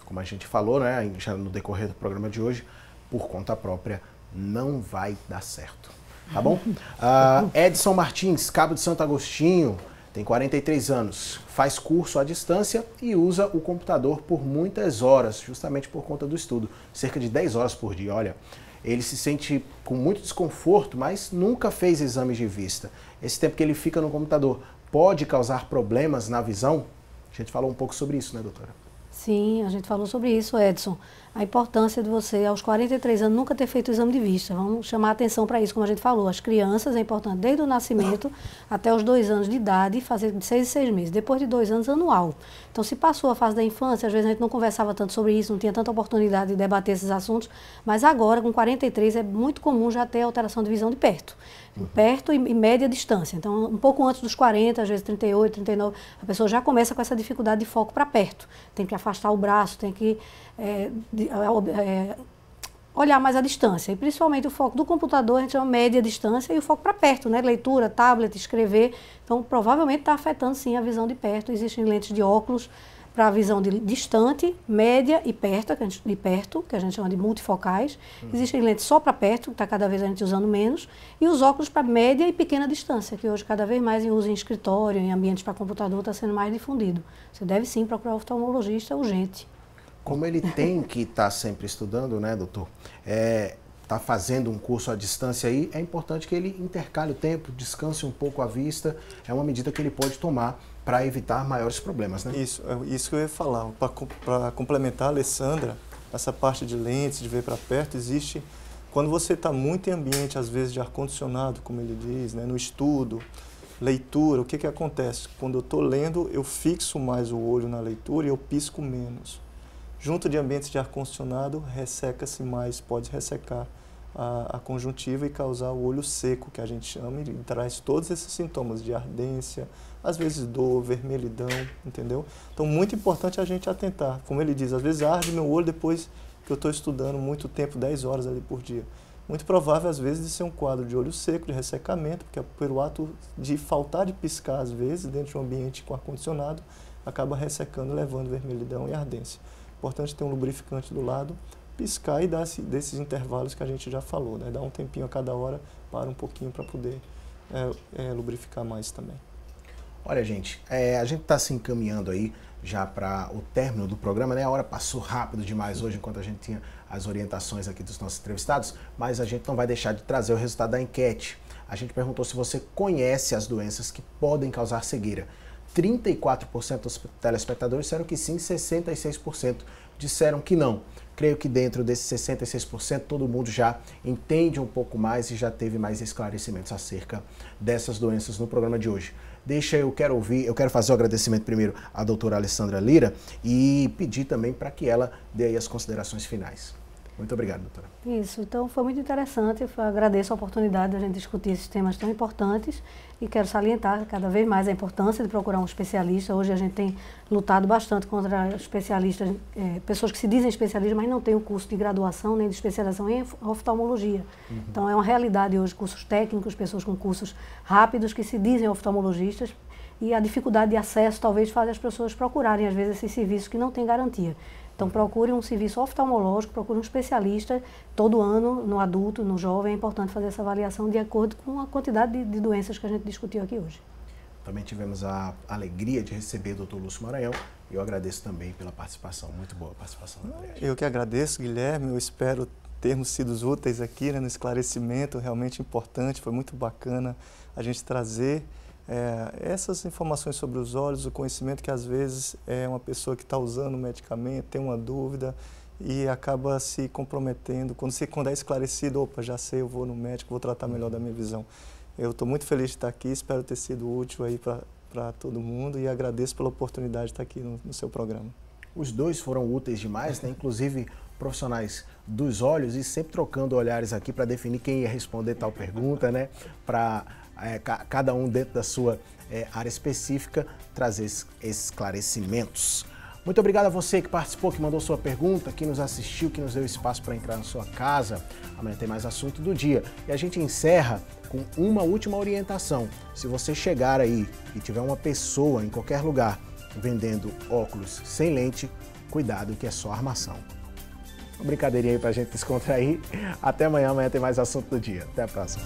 Como a gente falou, né, já no decorrer do programa de hoje, por conta própria não vai dar certo, tá bom? Edson Martins, Cabo de Santo Agostinho, tem 43 anos, faz curso à distância e usa o computador por muitas horas, justamente por conta do estudo, cerca de 10 horas por dia. Olha, ele se sente com muito desconforto, mas nunca fez exames de vista. Esse tempo que ele fica no computador pode causar problemas na visão? A gente falou um pouco sobre isso, né, doutora? Sim, a gente falou sobre isso, Edson. A importância de você, aos 43 anos, nunca ter feito o exame de vista. Vamos chamar a atenção para isso, como a gente falou. As crianças, é importante, desde o nascimento até os 2 anos de idade, fazer de 6 em 6 meses. Depois de 2 anos, anual. Então, se passou a fase da infância, às vezes a gente não conversava tanto sobre isso, não tinha tanta oportunidade de debater esses assuntos, mas agora, com 43, é muito comum já ter alteração de visão de perto. Perto e média distância. Então, um pouco antes dos 40, às vezes 38, 39, a pessoa já começa com essa dificuldade de foco para perto. Tem que afastar o braço, tem que olhar mais a distância. E principalmente o foco do computador, a gente chama média distância, e o foco para perto, né? Leitura, tablet, escrever. Então, provavelmente está afetando sim a visão de perto. Existem lentes de óculos para a visão de distante, média e perto, que a gente chama de multifocais. Existem lentes só para perto, que está cada vez a gente usando menos, e os óculos para média e pequena distância, que hoje cada vez mais em uso em escritório, em ambientes para computador, está sendo mais difundido. Você deve sim procurar um oftalmologista urgente. Como ele tem que estar sempre estudando, né, doutor? Está fazendo um curso à distância aí, é importante que ele intercale o tempo, descanse um pouco a vista. É uma medida que ele pode tomar para evitar maiores problemas, né? Isso que eu ia falar. Para complementar a Alessandra, essa parte de lentes, de ver para perto, existe... Quando você está muito em ambiente, às vezes, de ar-condicionado, como ele diz, né, no estudo, leitura, o que acontece? Quando eu estou lendo, eu fixo mais o olho na leitura e eu pisco menos. Junto de ambientes de ar-condicionado, resseca-se mais, pode ressecar a conjuntiva e causar o olho seco, que a gente chama, e traz todos esses sintomas de ardência, às vezes dor, vermelhidão, entendeu? Então, muito importante a gente atentar. Como ele diz, às vezes arde meu olho depois que eu estou estudando muito tempo, 10 horas ali por dia. muito provável, às vezes, de ser um quadro de olho seco, de ressecamento, porque pelo ato de faltar de piscar, às vezes, dentro de um ambiente com ar-condicionado, acaba ressecando, levando vermelhidão e ardência. Importante ter um lubrificante do lado, piscar e dar desses intervalos que a gente já falou, né? Dar um tempinho a cada hora, para um pouquinho para poder lubrificar mais também. Olha, gente, a gente está se encaminhando aí já para o término do programa, né? A hora passou rápido demais hoje, enquanto a gente tinha as orientações aqui dos nossos entrevistados, mas a gente não vai deixar de trazer o resultado da enquete. A gente perguntou se você conhece as doenças que podem causar cegueira. 34% dos telespectadores disseram que sim, 66% disseram que não. Creio que dentro desses 66% todo mundo já entende um pouco mais e já teve mais esclarecimentos acerca dessas doenças no programa de hoje. Eu quero fazer o agradecimento primeiro à doutora Alessandra Lira e pedir também para que ela dê aí as considerações finais. Muito obrigado, doutora. Isso, então foi muito interessante, agradeço a oportunidade de a gente discutir esses temas tão importantes e quero salientar cada vez mais a importância de procurar um especialista. Hoje a gente tem lutado bastante contra especialistas, pessoas que se dizem especialistas, mas não têm o curso de graduação nem de especialização em oftalmologia. Então é uma realidade hoje, cursos técnicos, pessoas com cursos rápidos que se dizem oftalmologistas, e a dificuldade de acesso talvez faz as pessoas procurarem às vezes esses serviços que não têm garantia. Então, procure um serviço oftalmológico, procure um especialista. Todo ano, no adulto, no jovem, é importante fazer essa avaliação de acordo com a quantidade de doenças que a gente discutiu aqui hoje. Também tivemos a alegria de receber o Dr. Lúcio Maranhão e eu agradeço também pela participação. Muito boa a participação, André. Eu que agradeço, Guilherme. Eu espero termos sido úteis aqui, né, no esclarecimento, realmente importante. Foi muito bacana a gente trazer essas informações sobre os olhos, o conhecimento que às vezes é uma pessoa que está usando o medicamento, tem uma dúvida e acaba se comprometendo. Quando é esclarecido, opa, já sei, eu vou no médico, vou tratar melhor da minha visão. Eu estou muito feliz de estar aqui, espero ter sido útil aí para todo mundo e agradeço pela oportunidade de estar aqui no seu programa. Os dois foram úteis demais, né? Inclusive profissionais dos olhos e sempre trocando olhares aqui para definir quem ia responder tal pergunta, né? Para cada um dentro da sua área específica trazer esclarecimentos. Muito obrigado a você que participou, que mandou sua pergunta, que nos assistiu, que nos deu espaço para entrar na sua casa. Amanhã tem mais assunto do dia. E a gente encerra com uma última orientação. Se você chegar aí e tiver uma pessoa em qualquer lugar vendendo óculos sem lente, cuidado que é só armação. Uma brincadeirinha aí para a gente descontrair. Até amanhã, amanhã tem mais assunto do dia. Até a próxima.